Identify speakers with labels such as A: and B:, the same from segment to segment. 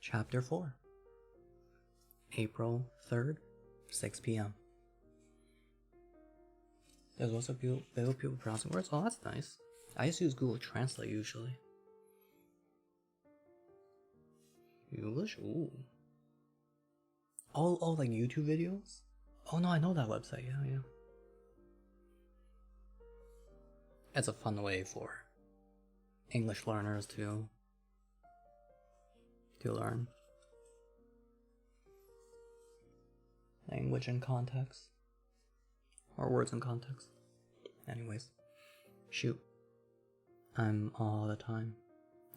A: Chapter 4, April 3rd, 6 p.m. There's also people pronouncing words. Oh, that's nice. I just use Google Translate usually. English? Ooh. Oh, like YouTube videos? Oh no, I know that website. Yeah. It's a fun way for English learners to learn language in context, or words in context. Anyways, shoot. I'm all the time,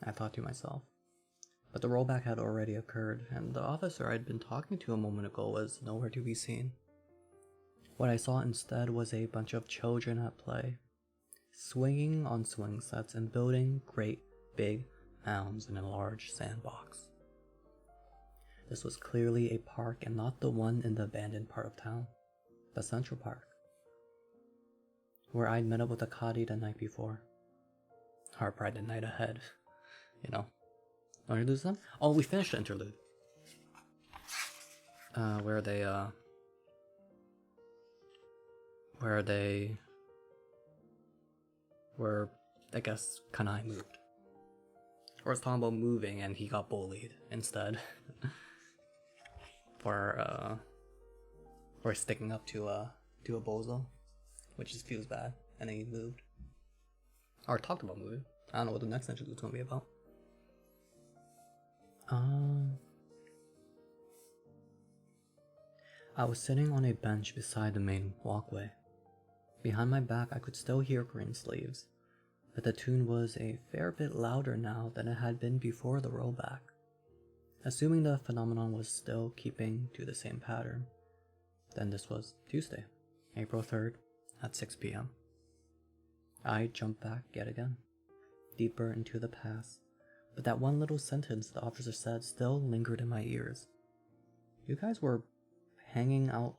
A: I thought to myself. But the rollback had already occurred, and the officer I'd been talking to a moment ago was nowhere to be seen. What I saw instead was a bunch of children at play, swinging on swing sets and building great big mounds in a large sandbox. This was clearly a park and not the one in the abandoned part of town, the Central Park, where I'd met up with Akadi the night before. Or probably the night ahead, you know. Want to do some? Oh, we finished the interlude. Where I guess Kanai moved. Or it's talking about moving and he got bullied instead. for sticking up to a bozo, which just feels bad, and then he moved. Or talked about moving. I don't know what the next interlude is gonna be about. I was sitting on a bench beside the main walkway. Behind my back I could still hear Greensleeves, but the tune was a fair bit louder now than it had been before the rollback. Assuming the phenomenon was still keeping to the same pattern, then this was Tuesday, April 3rd at 6 p.m. I jumped back yet again, deeper into the past, but that one little sentence the officer said still lingered in my ears. You guys were hanging out.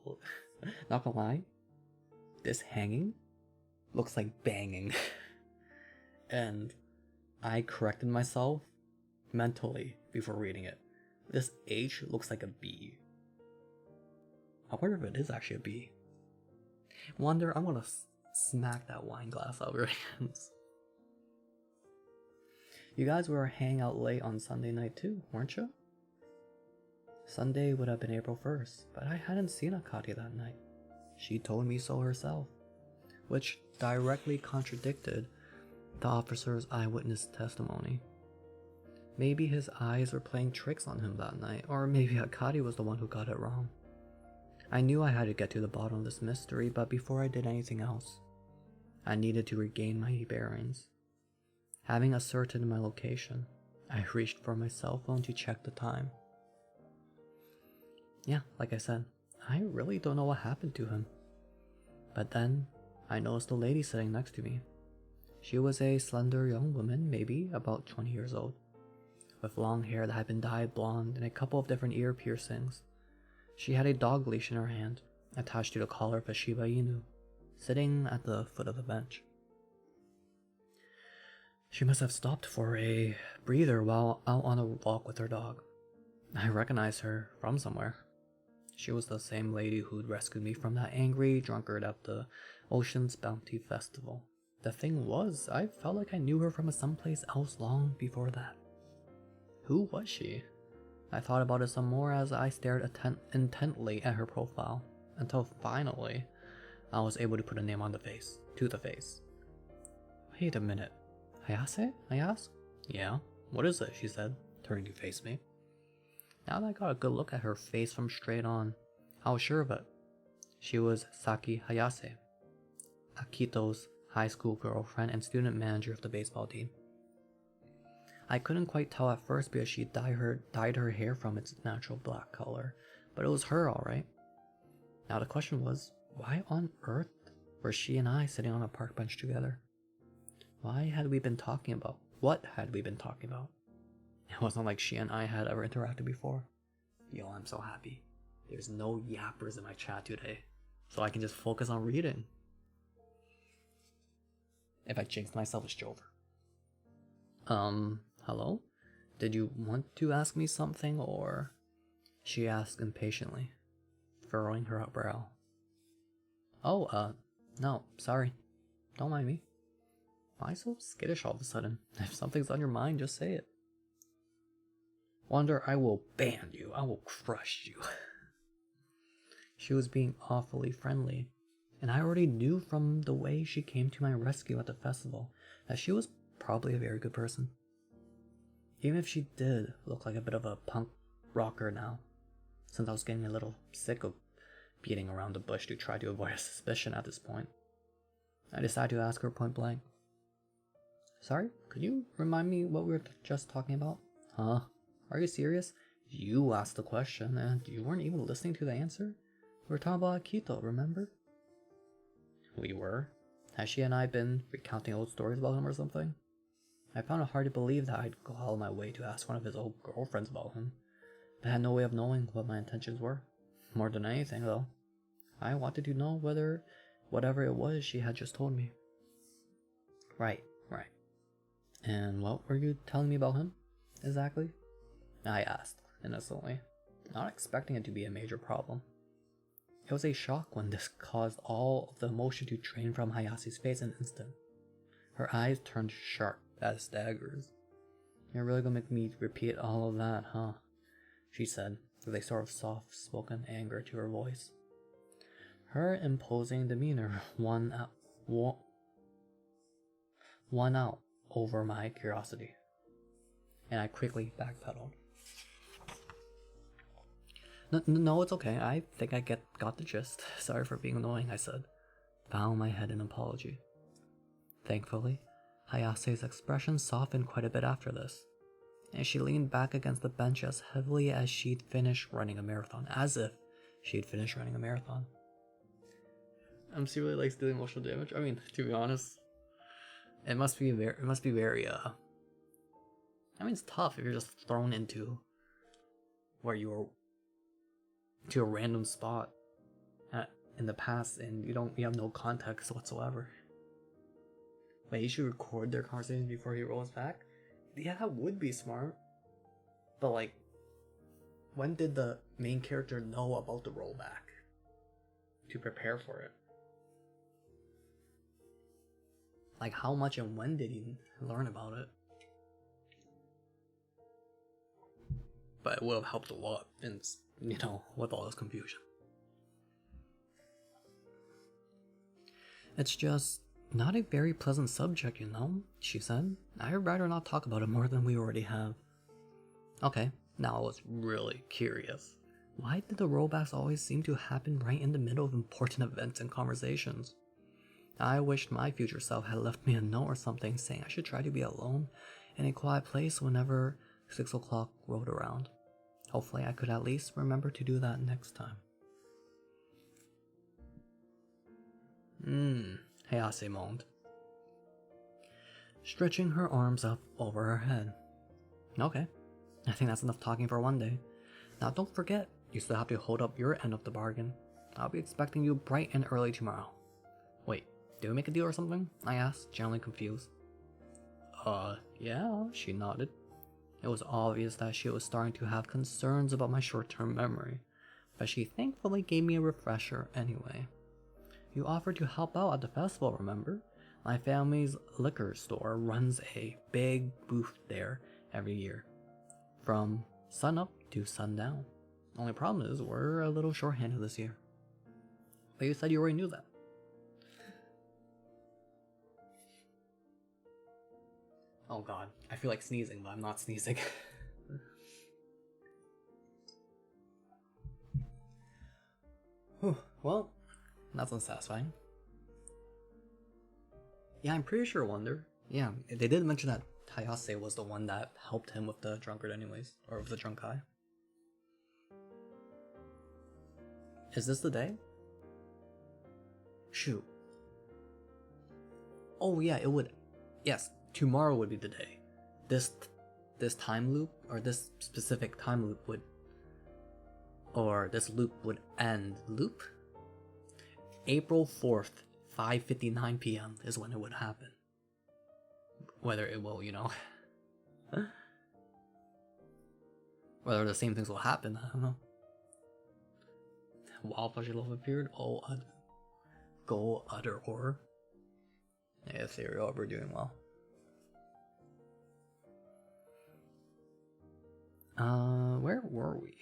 A: Not gonna lie, this hanging looks like banging. And I corrected myself mentally before reading it. This H looks like a B. I wonder if it is actually a B. Wonder, I'm gonna smack that wine glass out of your hands. You guys were hanging out late on Sunday night too, weren't you? Sunday would have been April 1st, but I hadn't seen Akati that night. She told me so herself, which directly contradicted the officer's eyewitness testimony. Maybe his eyes were playing tricks on him that night, or maybe Akati was the one who got it wrong. I knew I had to get to the bottom of this mystery, but before I did anything else, I needed to regain my bearings. Having ascertained my location, I reached for my cell phone to check the time. Yeah, like I said, I really don't know what happened to him. But then, I noticed the lady sitting next to me. She was a slender young woman, maybe about 20 years old, with long hair that had been dyed blonde and a couple of different ear piercings. She had a dog leash in her hand, attached to the collar of a Shiba Inu, sitting at the foot of the bench. She must have stopped for a breather while out on a walk with her dog. I recognized her from somewhere. She was the same lady who'd rescued me from that angry drunkard at the Ocean's Bounty Festival. The thing was, I felt like I knew her from someplace else long before that. Who was she? I thought about it some more as I stared intently at her profile, until finally, I was able to put a name on the face, to the face. Wait a minute. Hayase? I asked. Yeah, what is it? She said, turning to face me. Now that I got a good look at her face from straight on, I was sure of it. She was Saki Hayase, Akito's high school girlfriend and student manager of the baseball team. I couldn't quite tell at first because she dyed her hair from its natural black color, but it was her alright. Now the question was, why on earth were she and I sitting on a park bench together? What had we been talking about? It wasn't like she and I had ever interacted before. Yo, I'm so happy. There's no yappers in my chat today, so I can just focus on reading. If I jinx myself, it's over. Hello? Did you want to ask me something, or? She asked impatiently, furrowing her brow. Oh, no, sorry. Don't mind me. Why so skittish all of a sudden? If something's on your mind, just say it. Wonder, I will ban you. I will crush you. She was being awfully friendly, and I already knew from the way she came to my rescue at the festival that she was probably a very good person. Even if she did look like a bit of a punk rocker now, since I was getting a little sick of beating around the bush to try to avoid a suspicion at this point. I decided to ask her point blank. Sorry, could you remind me what we were just talking about? Huh? Are you serious? You asked the question and you weren't even listening to the answer? We were talking about Akito, remember? We were? Has she and I been recounting old stories about him or something? I found it hard to believe that I'd go out of my way to ask one of his old girlfriends about him, but I had no way of knowing what my intentions were. More than anything, though, I wanted to know whatever it was she had just told me. Right. And what were you telling me about him, exactly? I asked, innocently, not expecting it to be a major problem. It was a shock when this caused all of the emotion to drain from Hayase's face in an instant. Her eyes turned sharp as daggers. You're really gonna make me repeat all of that, huh? She said, with a sort of soft-spoken anger to her voice. Her imposing demeanor won out over my curiosity, and I quickly backpedaled. No, it's okay. I think I got the gist. Sorry for being annoying, I said, bowing my head in apology. Thankfully, Hayase's expression softened quite a bit after this, and she leaned back against the bench as heavily as she'd finished running a marathon, as if she'd finished running a marathon. MC really likes doing emotional damage. I mean, to be honest, it must be very, I mean, it's tough if you're just thrown into where you were to a random spot in the past and you have no context whatsoever. Wait, you should record their conversation before he rolls back? Yeah, that would be smart. But like, when did the main character know about the rollback to prepare for it? Like, how much and when did he learn about it? But it would have helped a lot, and with all this confusion. It's just not a very pleasant subject, she said. I'd rather not talk about it more than we already have. Okay, now I was really curious. Why did the rollbacks always seem to happen right in the middle of important events and conversations? I wished my future self had left me a note or something saying I should try to be alone in a quiet place whenever 6 o'clock rolled around. Hopefully I could at least remember to do that next time. Hayase moaned, stretching her arms up over her head. Okay, I think that's enough talking for one day. Now don't forget, you still have to hold up your end of the bargain. I'll be expecting you bright and early tomorrow. Wait, did we make a deal or something? I asked, genuinely confused. Yeah, she nodded. It was obvious that she was starting to have concerns about my short-term memory, but she thankfully gave me a refresher anyway. You offered to help out at the festival, remember? My family's liquor store runs a big booth there every year, from sunup to sundown. Only problem is, we're a little short-handed this year. But you said you already knew that. Oh god, I feel like sneezing, but I'm not sneezing. Whew, well, that's unsatisfying. Yeah, I'm pretty sure Wonder. Yeah, they did mention that Hayase was the one that helped him with the drunkard anyways, or with the drunk guy. Is this the day? Shoot. Oh yeah, it would. Yes, tomorrow would be the day. This time loop, or this specific time loop would, or this loop would end. Loop? April 4th, 5:59 p.m. is when it would happen. Whether it will, Whether the same things will happen, I don't know. Wild fleshy love appeared. Oh, go utter horror. Yeah, Ethereal, we're doing well. Where were we?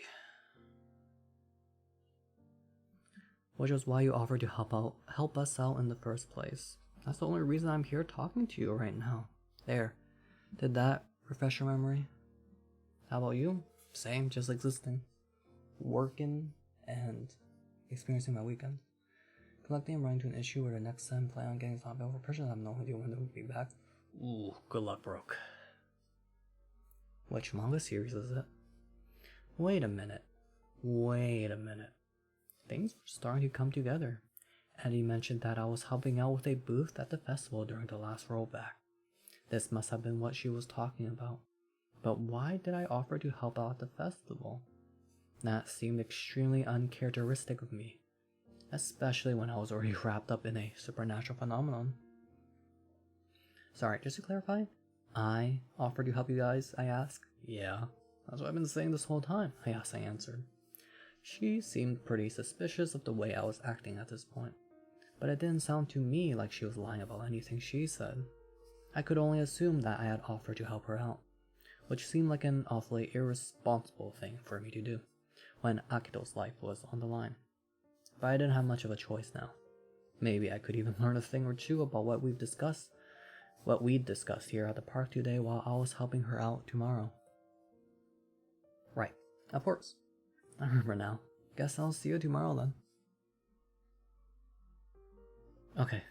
A: Which was why you offered to help us out in the first place. That's the only reason I'm here talking to you right now. There. Did that refresh your memory? How about you? Same, just existing. Working and experiencing my weekend. Collecting and running to an issue where the next time plan on getting zombie over person. I have no idea when they will be back. Ooh, good luck, Brooke. Which manga series is it? Wait a minute. Things were starting to come together. Eddie mentioned that I was helping out with a booth at the festival during the last rollback. This must have been what she was talking about. But why did I offer to help out at the festival? That seemed extremely uncharacteristic of me, especially when I was already wrapped up in a supernatural phenomenon. Sorry, just to clarify, I offered to help you guys, I asked. Yeah, that's what I've been saying this whole time, I answered. She seemed pretty suspicious of the way I was acting at this point, but it didn't sound to me like she was lying about anything she said. I could only assume that I had offered to help her out, which seemed like an awfully irresponsible thing for me to do when Akito's life was on the line. But I didn't have much of a choice now. Maybe I could even learn a thing or two about what we'd discussed here at the park today while I was helping her out tomorrow. Right, of course. I remember now. Guess I'll see you tomorrow then. Okay.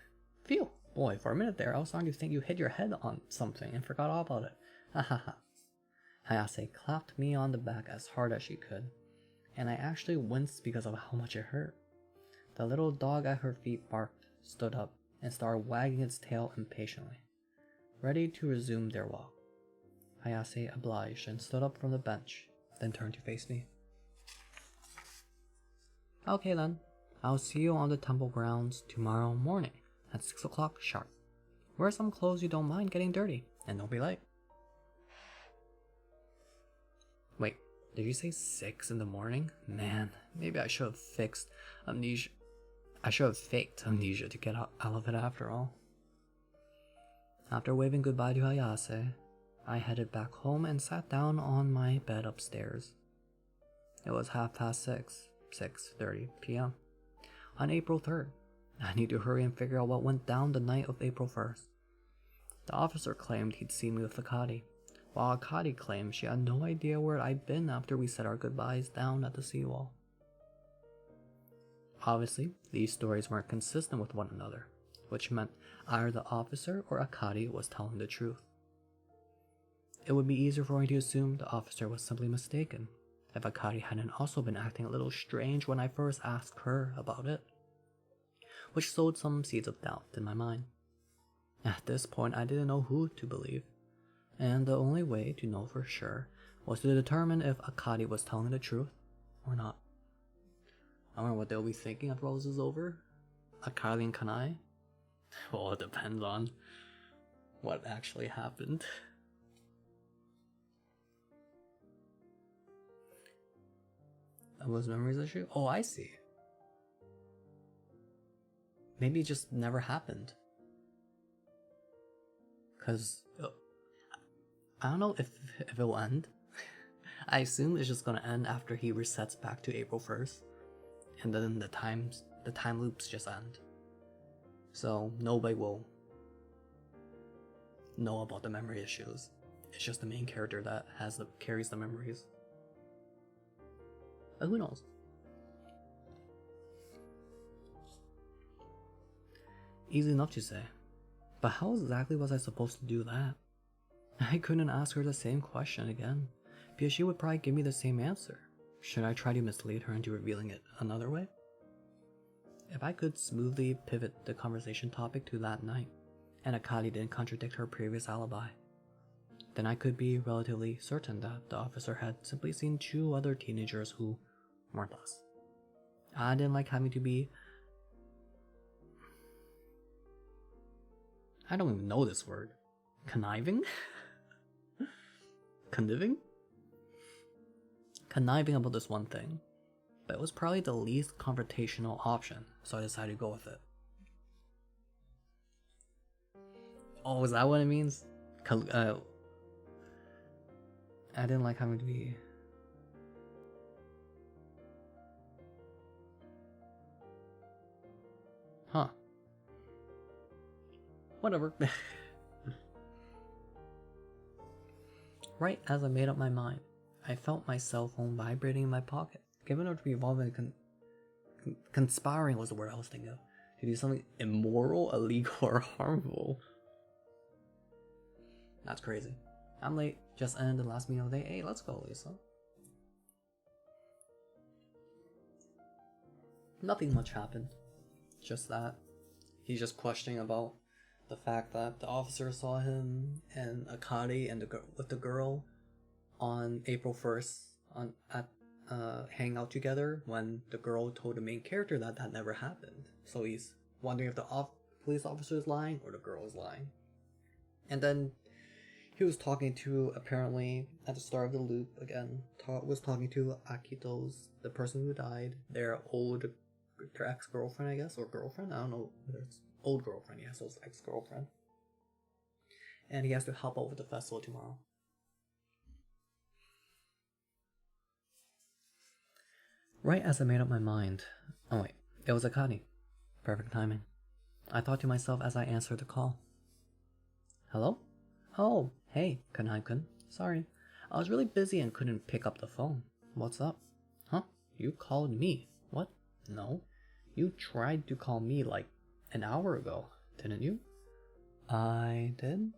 A: Phew. Boy, for a minute there, I was starting to think you hit your head on something and forgot all about it. Ha ha ha. Hayase clapped me on the back as hard as she could, and I actually winced because of how much it hurt. The little dog at her feet barked, stood up, and started wagging its tail impatiently, ready to resume their walk. Hayase obliged and stood up from the bench, then turned to face me. Okay then, I'll see you on the temple grounds tomorrow morning at 6 o'clock sharp. Wear some clothes you don't mind getting dirty, and don't be late. Wait, did you say 6 in the morning? Man, maybe I should have faked amnesia to get out of it after all. After waving goodbye to Hayase, I headed back home and sat down on my bed upstairs. It was 6:30 p.m. on April 3rd. I need to hurry and figure out what went down the night of April 1st. The officer claimed he'd seen me with Akari, while Akari claimed she had no idea where I'd been after we said our goodbyes down at the seawall. Obviously, these stories weren't consistent with one another, which meant either the officer or Akari was telling the truth. It would be easier for me to assume the officer was simply mistaken if Akari hadn't also been acting a little strange when I first asked her about it, which sowed some seeds of doubt in my mind. At this point, I didn't know who to believe, and the only way to know for sure was to determine if Akari was telling the truth or not. I wonder what they'll be thinking after all this is over. Akari and Kanai? Well, it depends on what actually happened. That was memories issue? Oh, I see. Maybe it just never happened. Cause I don't know if it will end. I assume it's just gonna end after he resets back to April 1st. And then the time loops just end. So nobody will know about the memory issues. It's just the main character that carries the memories. But who knows? Easy enough to say. But how exactly was I supposed to do that? I couldn't ask her the same question again, because she would probably give me the same answer. Should I try to mislead her into revealing it another way? If I could smoothly pivot the conversation topic to that night, and Akari didn't contradict her previous alibi, then I could be relatively certain that the officer had simply seen 2 other teenagers who weren't us. I didn't like having to be... I don't even know this word. Conniving? Conniving? conniving about this one thing, but it was probably the least confrontational option, so I decided to go with it. Oh, is that what it means? I didn't like having to be... Huh. Whatever. Right as I made up my mind, I felt my cell phone vibrating in my pocket. Given it to be involved in conspiring was the word I was thinking of. To do something immoral, illegal, or harmful. That's crazy. I'm late. Just ended the last meeting of the day. Hey, let's go, Lisa. Nothing much happened. Just that. He's just questioning about the fact that the officer saw him and Akari and with the girl on April 1st hang out together when the girl told the main character that that never happened. So he's wondering if the police officer is lying or the girl is lying. And then he was talking to, apparently, at the start of the loop again, was talking to Akito's, the person who died, their ex-girlfriend, I guess, or girlfriend? I don't know whether it's old girlfriend, yeah, so it's ex-girlfriend. And he has to help out with the festival tomorrow. Right as I made up my mind, oh wait, it was Akane. Perfect timing. I thought to myself as I answered the call. Hello? Oh, hey, Kanai-kun. Sorry, I was really busy and couldn't pick up the phone. What's up? Huh? You called me? What? No. You tried to call me like an hour ago, didn't you? I did?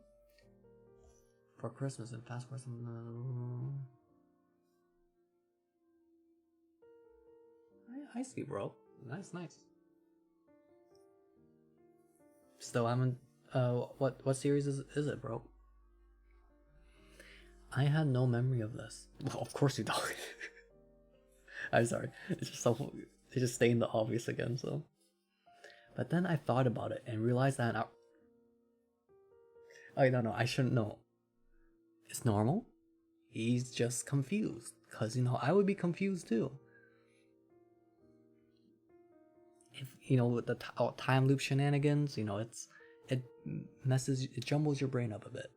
A: For Christmas and fast forward some... I see, bro. Nice. Still haven't... what series is it, bro? I had no memory of this. Well, of course you don't. I'm sorry. It's just stating the obvious again, so... But then I thought about it and realized that... No, I shouldn't know. It's normal. He's just confused. Because, I would be confused too. If, with the time loop shenanigans, it jumbles your brain up a bit.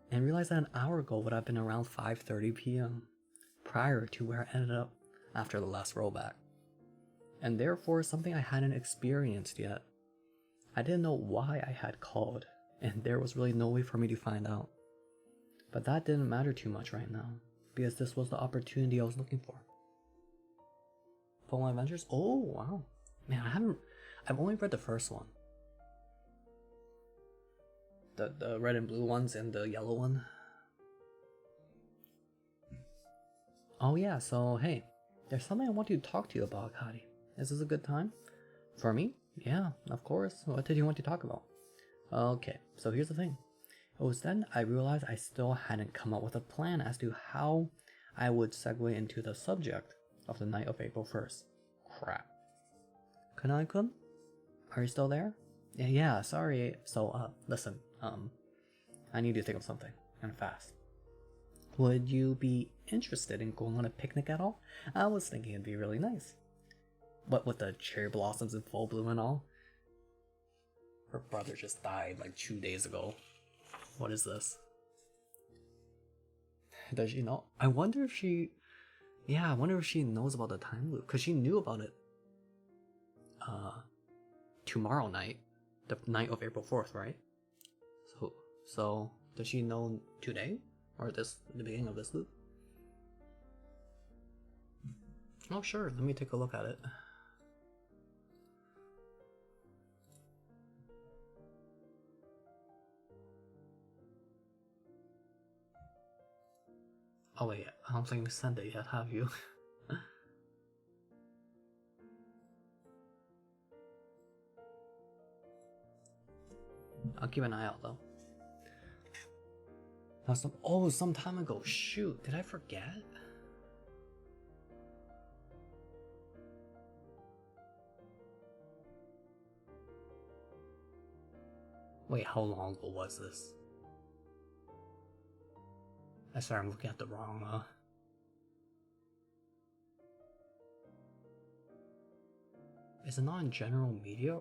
A: And realized that an hour ago would have been around 5:30 p.m. prior to where I ended up after the last rollback. And therefore something I hadn't experienced yet. I didn't know why I had called, and there was really no way for me to find out. But that didn't matter too much right now, because this was the opportunity I was looking for. Full Adventures? Oh, wow. Man, I've only read the first one. The red and blue ones and the yellow one. Oh yeah, so hey, there's something I want to talk to you about, Akari. Is this a good time? For me? Yeah, of course. What did you want to talk about? Okay, so here's the thing. It was then I realized I still hadn't come up with a plan as to how I would segue into the subject of the night of April 1st. Crap. Kanai-kun? Are you still there? Yeah, sorry. So, listen, I need to think of something, and fast. Would you be interested in going on a picnic at all? I was thinking it'd be really nice. What with the cherry blossoms in full bloom and all? Her brother just died like 2 days ago. What is this? Does she know? I wonder if she knows about the time loop, because she knew about it tomorrow night, the night of April 4th, right? So does she know today, or the beginning of this loop? Oh sure, let me take a look at it. Oh wait, I don't think you sent it yet, have you? I'll keep an eye out though. Some time ago. Shoot, did I forget? Wait, how long ago was this? I sorry, I'm looking at the wrong Is it not in general media?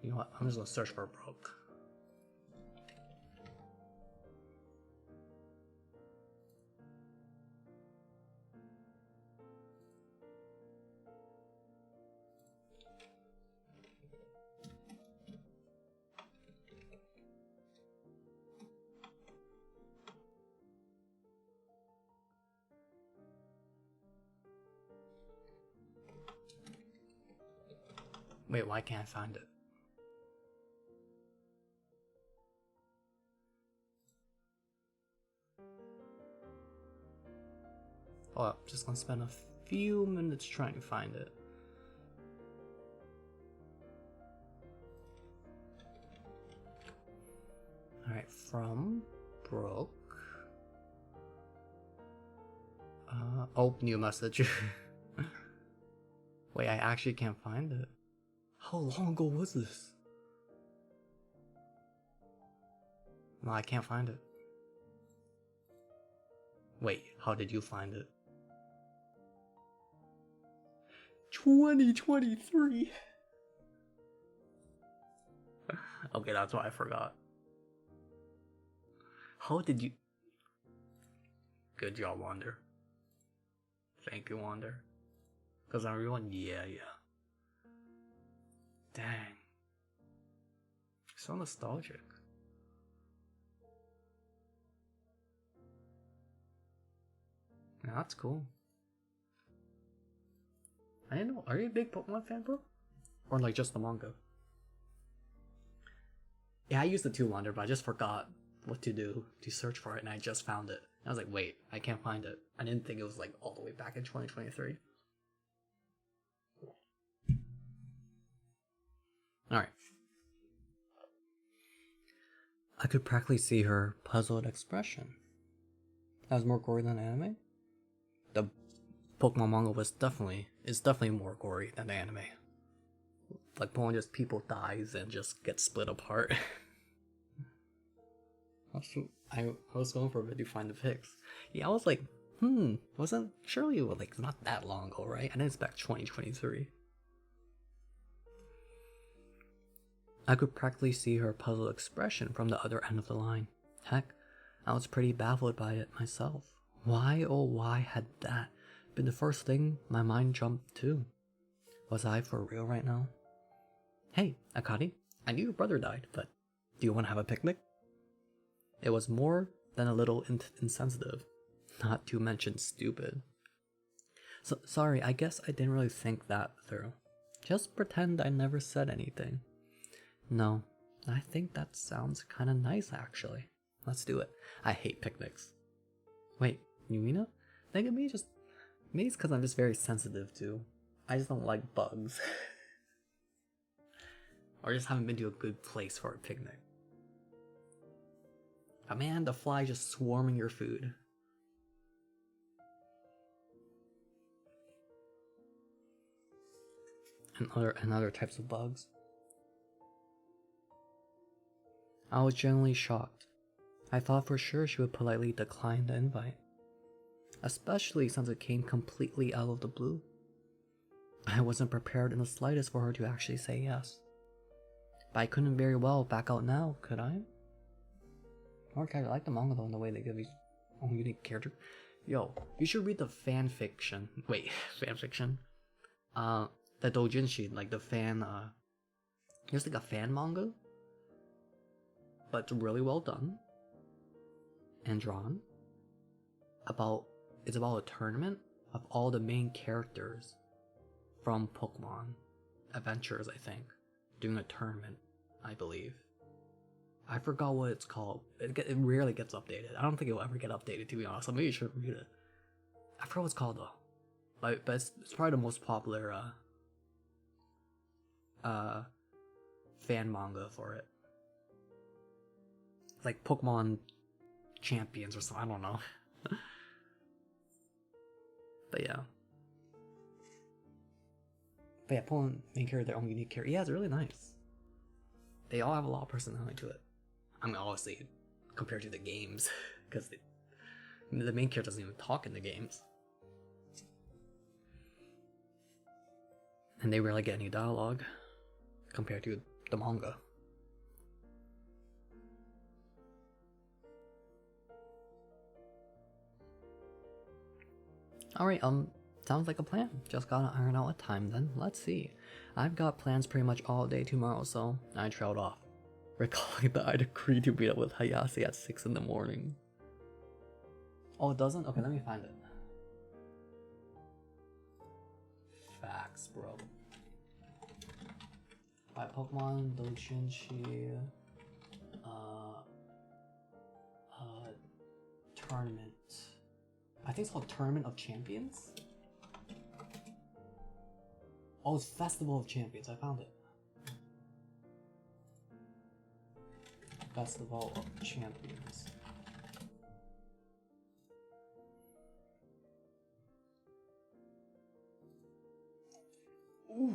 A: You know what? I'm just gonna search for a book. Wait, why can't I find it? Oh, I'm just gonna spend a few minutes trying to find it. Alright, from Brooke. Oh, new message. Wait, I actually can't find it. How long ago was this? No, I can't find it. Wait, how did you find it? 2023. Okay, that's why I forgot. How did you... Good job, Wander. Thank you, Wander. Because everyone, yeah. Dang. So nostalgic. Yeah, that's cool. I didn't know. Are you a big Pokemon fan, bro? Or like just the manga? Yeah, I used the 2 Wander, but I just forgot what to do to search for it, and I just found it. I was like, wait, I can't find it. I didn't think it was like all the way back in 2023. Alright. I could practically see her puzzled expression. That was more gory than anime? The Pokemon manga is definitely more gory than the anime. Like Pokemon just people dies and just gets split apart. I was going for a bit to find the pics. Yeah, I was like, wasn't surely like not that long ago, right? I didn't expect 2023. I could practically see her puzzled expression from the other end of the line. Heck, I was pretty baffled by it myself. Why, oh why had that been the first thing my mind jumped to? Was I for real right now? Hey, Akari, I knew your brother died, but do you want to have a picnic? It was more than a little insensitive, not to mention stupid. So, sorry, I guess I didn't really think that through. Just pretend I never said anything. No, I think that sounds kinda nice actually. Let's do it. I hate picnics. Wait, Yumina? Think of me just... Maybe it's because I'm just very sensitive too. I just don't like bugs. Or just haven't been to a good place for a picnic. But man, the fly just swarming your food. And other types of bugs. I was genuinely shocked. I thought for sure she would politely decline the invite. Especially since it came completely out of the blue. I wasn't prepared in the slightest for her to actually say yes. But I couldn't very well back out now, could I? Okay, I like the manga though in the way they give each own unique character. Yo, you should read the fan fiction. Wait, fan fiction? The doujinshi, like the fan, it's like a fan manga. But it's really well done. And drawn. It's about a tournament of all the main characters from Pokemon Adventures, I think. Doing a tournament, I believe. I forgot what it's called. It rarely gets updated. I don't think it will ever get updated, to be honest. So maybe you should read it. I forgot what it's called though. But it's probably the most popular fan manga for it. It's like Pokemon Champions or something. I don't know. But yeah. But yeah, Pokemon main character, their own unique character. Yeah, it's really nice. They all have a lot of personality to it. I mean, obviously, compared to the games, because the main character doesn't even talk in the games. And they rarely get any dialogue compared to the manga. Alright, sounds like a plan. Just gotta iron out a time then. Let's see. I've got plans pretty much all day tomorrow, so I trailed off, recalling that I'd agreed to meet up with Hayase at 6 in the morning. Oh, it doesn't? Okay, let me find it. Facts, bro. By Pokemon Dojinshi tournament. I think it's called Tournament of Champions? Oh, it's Festival of Champions. I found it. Festival of Champions. Ooh,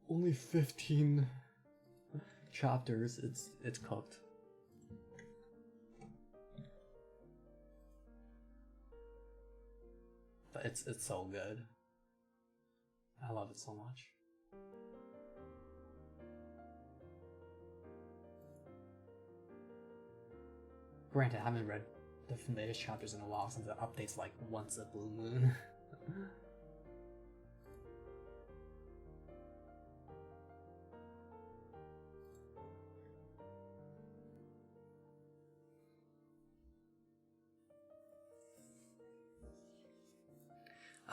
A: only 15 chapters. It's cooked. But it's so good. I love it so much. Granted, I haven't read the latest chapters in a while since it updates like once a blue moon.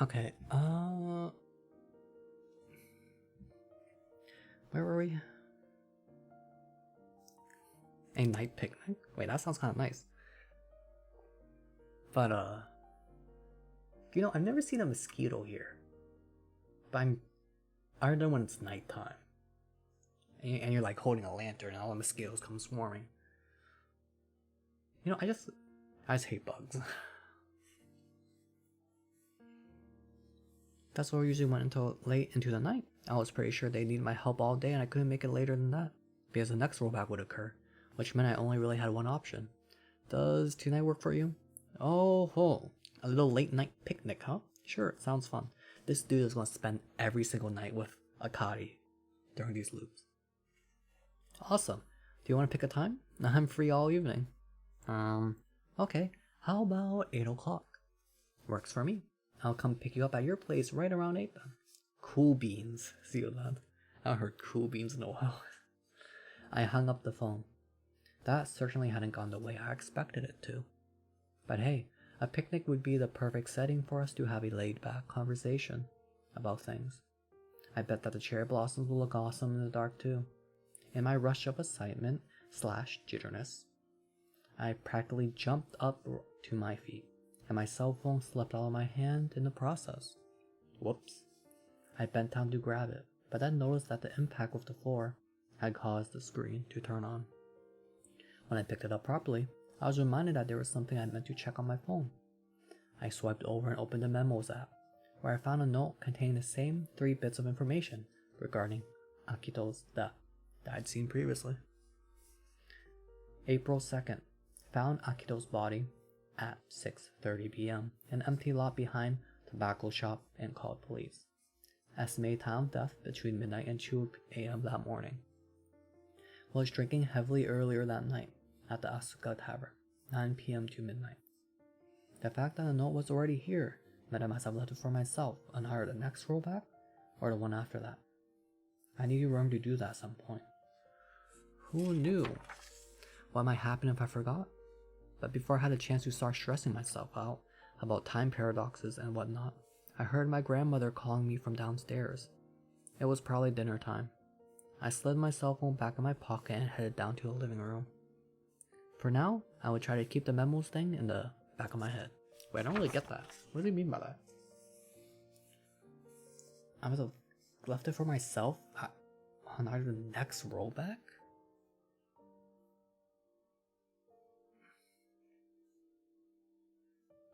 A: Okay, where were we? A night picnic? Wait, that sounds kind of nice. But, you know, I've never seen a mosquito here. But other than when it's nighttime. And you're like holding a lantern and all the mosquitoes come swarming. You know, I just hate bugs. That's why we usually went until late into the night. I was pretty sure they needed my help all day and I couldn't make it later than that, because the next rollback would occur, which meant I only really had one option. Does tonight work for you? Oh ho, a little late night picnic, huh? Sure, sounds fun. This dude is gonna spend every single night with Akari during these loops. Awesome. Do you want to pick a time? I'm free all evening. Okay, how about 8 o'clock? Works for me. I'll come pick you up at your place right around 8 then. Cool beans. See you then. I haven't heard cool beans in a while. I hung up the phone. That certainly hadn't gone the way I expected it to. But hey, a picnic would be the perfect setting for us to have a laid-back conversation about things. I bet that the cherry blossoms will look awesome in the dark too. In my rush of excitement / jitterness, I practically jumped up to my feet, and my cell phone slipped out of my hand in the process. Whoops. I bent down to grab it, but then noticed that the impact with the floor had caused the screen to turn on. When I picked it up properly, I was reminded that there was something I meant to check on my phone. I swiped over and opened the Memos app, where I found a note containing the same 3 bits of information regarding Akito's death that I'd seen previously. April 2nd. Found Akito's body at 6:30 p.m. an empty lot behind tobacco shop and called police. Estimated time of death between midnight and 2 a.m. that morning. Was drinking heavily earlier that night at the Asuka Tavern, 9 p.m. to midnight. The fact that the note was already here meant I must have left it for myself on either the next rollback or the one after that. I need to remember to do that at some point. Who knew? What might happen if I forgot? But before I had a chance to start stressing myself out about time paradoxes and whatnot, I heard my grandmother calling me from downstairs. It was probably dinner time. I slid my cell phone back in my pocket and headed down to the living room. For now, I would try to keep the memos thing in the back of my head. Wait, I don't really get that. What do you mean by that? I must have left it for myself on either the next rollback?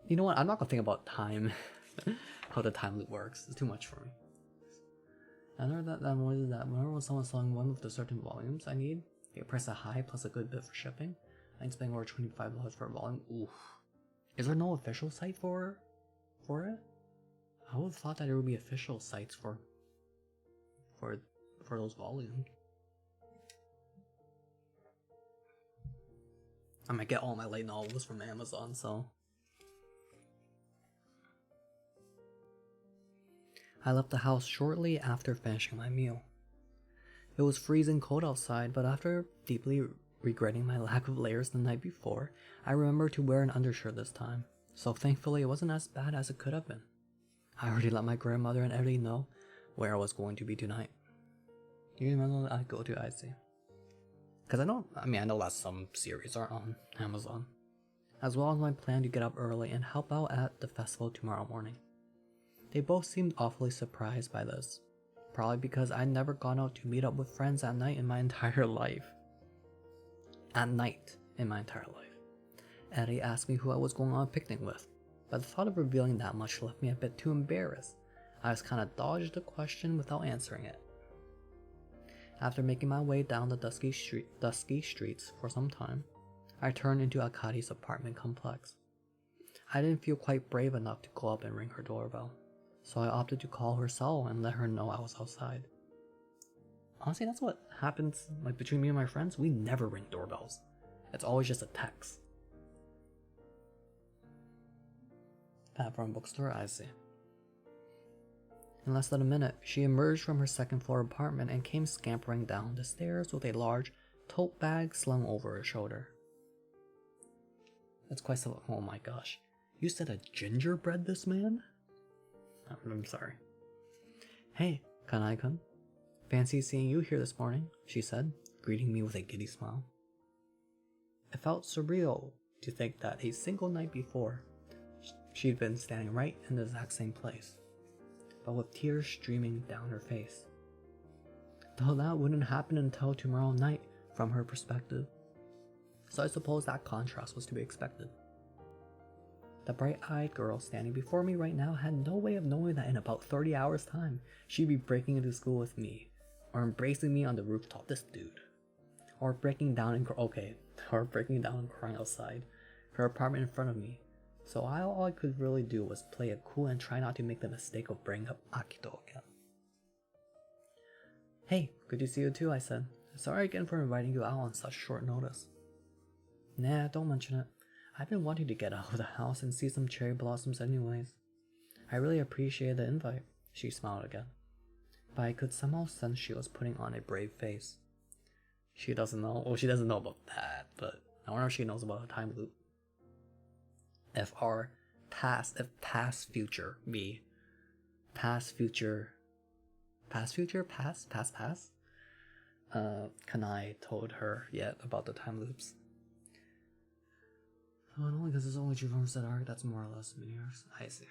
A: You know what? I'm not gonna think about time, how the time loop works. It's too much for me. I learned that whenever someone's selling one with the certain volumes I need, you press a high plus a good bit for shipping, I'm spending over $25 for a volume. Oof. Is there no official site for it? I would have thought that there would be official sites for those volumes. I might get all my light novels from Amazon, so. I left the house shortly after finishing my meal. It was freezing cold outside, but after deeply regretting my lack of layers the night before, I remembered to wear an undershirt this time, so thankfully it wasn't as bad as it could have been. I already let my grandmother and Eddie know where I was going to be tonight. You remember I go to IC? Because I know that some series are on Amazon, as well as my plan to get up early and help out at the festival tomorrow morning. They both seemed awfully surprised by this, probably because I'd never gone out to meet up with friends at night in my entire life. Eddie asked me who I was going on a picnic with, but the thought of revealing that much left me a bit too embarrassed. I just kinda dodged the question without answering it. After making my way down the dusky streets for some time, I turned into Akari's apartment complex. I didn't feel quite brave enough to go up and ring her doorbell, so I opted to call her cell and let her know I was outside. Honestly, that's what happens between me and my friends. We never ring doorbells. It's always just a text. Pat from bookstore, I see. In less than a minute, she emerged from her second floor apartment and came scampering down the stairs with a large tote bag slung over her shoulder. That's quite so. Oh my gosh. You said a gingerbread this man? I'm sorry. Hey, Kanai-kun. Fancy seeing you here this morning, she said, greeting me with a giddy smile. It felt surreal to think that a single night before, she'd been standing right in the exact same place, but with tears streaming down her face. Though that wouldn't happen until tomorrow night from her perspective, so I suppose that contrast was to be expected. The bright-eyed girl standing before me right now had no way of knowing that in about 30 hours' time, she'd be breaking into school with me, or embracing me on the rooftop, this dude, or breaking down and crying outside her apartment in front of me. So all I could really do was play it cool and try not to make the mistake of bringing up Akito again. Hey, good to see you too, I said. Sorry again for inviting you out on such short notice. Nah, don't mention it. I've been wanting to get out of the house and see some cherry blossoms anyways. I really appreciate the invite, she smiled again. But I could somehow sense she was putting on a brave face. She doesn't know about that, but I wonder if she knows about a time loop. If past, future, me. Past, future, past. Kanai told her yet about the time loops. Oh, only because it's only true from said arc, that's more or less mirrors. I see.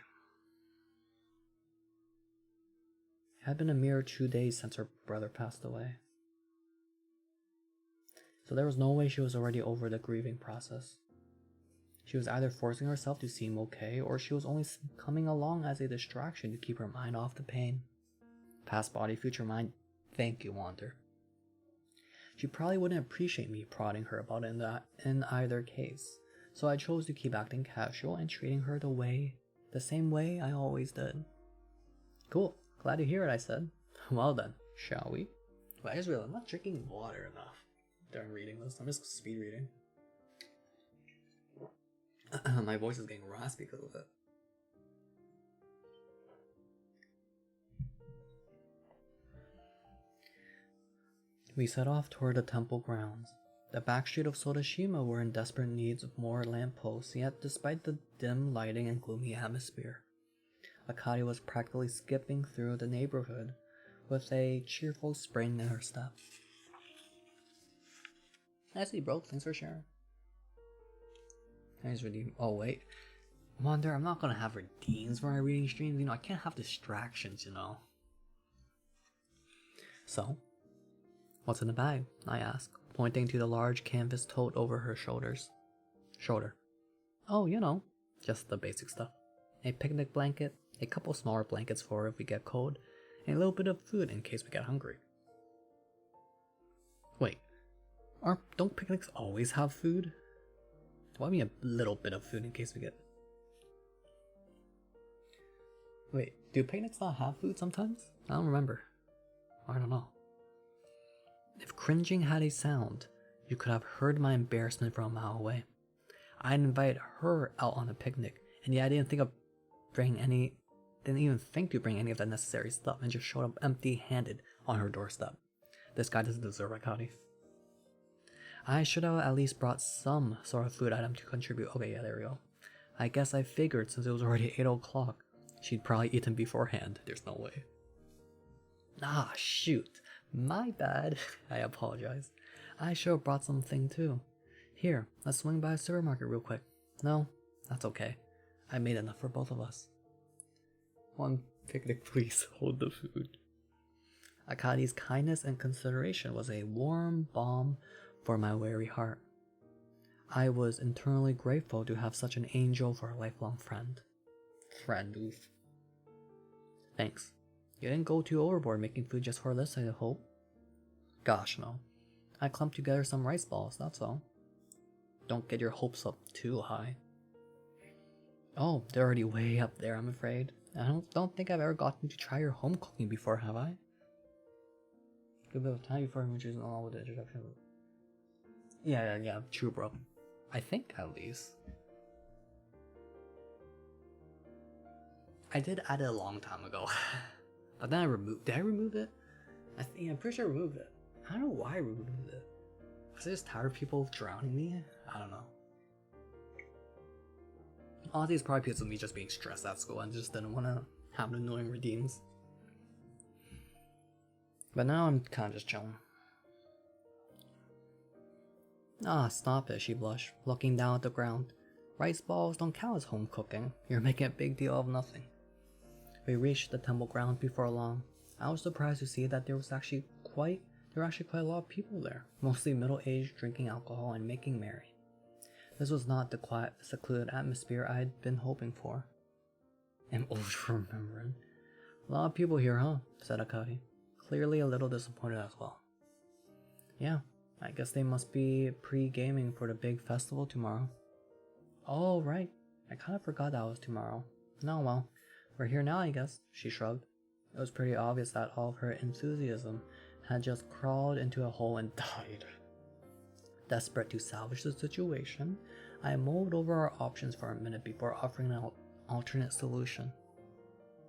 A: It had been a mere 2 days since her brother passed away. So there was no way she was already over the grieving process. She was either forcing herself to seem okay, or she was only coming along as a distraction to keep her mind off the pain. Past body, future mind, thank you, Wander. She probably wouldn't appreciate me prodding her about it in either case, so I chose to keep acting casual and treating her the same way I always did. Cool, glad to hear it, I said. Well then, shall we? But I just realized I'm not drinking water enough during reading this. I'm just speed reading. My voice is getting raspy because of it. We set off toward the temple grounds. The back street of Sodashima were in desperate need of more lampposts, yet despite the dim lighting and gloomy atmosphere, Akari was practically skipping through the neighborhood with a cheerful spring in her step. I see, bro. Thanks for sharing. Thanks, redeem. Oh, wait. Wonder, I'm not gonna have redeems for my reading streams. I can't have distractions, So, what's in the bag? I asked, pointing to the large canvas tote over her shoulder. Oh, just the basic stuff. A picnic blanket, a couple smaller blankets for if we get cold, and a little bit of food in case we get hungry. Wait, don't picnics always have food? Why me a little bit of food in case we get... Wait, do picnics not have food sometimes? I don't remember. I don't know. If cringing had a sound, you could have heard my embarrassment from a mile away. I had invited her out on a picnic, and yet I didn't even think to bring any of the necessary stuff, and just showed up empty-handed on her doorstep. This guy doesn't deserve a Cody. I should have at least brought some sort of food item to contribute. Okay, yeah, there we go. I guess I figured since it was already 8 o'clock, she'd probably eaten beforehand. There's no way. Ah, shoot. My bad. I apologize. I should have brought something too. Here, let's swing by a supermarket real quick. No, that's okay. I made enough for both of us. One picnic, please. Hold the food. Akadi's kindness and consideration was a warm balm for my weary heart. I was internally grateful to have such an angel for a lifelong friend. Oof. Thanks. You didn't go too overboard making food just for this, I hope. Gosh, no. I clumped together some rice balls, that's all. Don't get your hopes up too high. Oh, they're already way up there, I'm afraid. I don't think I've ever gotten to try your home cooking before, have I? Good bit of time before I'm choosing along with the introduction. Yeah, true, bro. I think, at least. I did add it a long time ago. But then did I remove it? I'm pretty sure I removed it. I don't know why I removed it. Was I just tired of people drowning me? I don't know. Honestly, it's probably because of me just being stressed at school and just didn't want to have annoying routines. But now I'm kind of just chilling. Ah, stop it, she blushed, looking down at the ground. Rice balls don't count as home cooking. You're making a big deal of nothing. We reached the temple ground before long. I was surprised to see that there were actually quite a lot of people there, mostly middle-aged, drinking alcohol and making merry. This was not the quiet, secluded atmosphere I had been hoping for. I'm old for remembering. A lot of people here, huh? Said Akari, clearly a little disappointed as well. Yeah, I guess they must be pre-gaming for the big festival tomorrow. Oh, right. I kind of forgot that was tomorrow. No, well, we're here now, I guess, she shrugged. It was pretty obvious that all of her enthusiasm had just crawled into a hole and died. Desperate to salvage the situation, I mulled over our options for a minute before offering an alternate solution.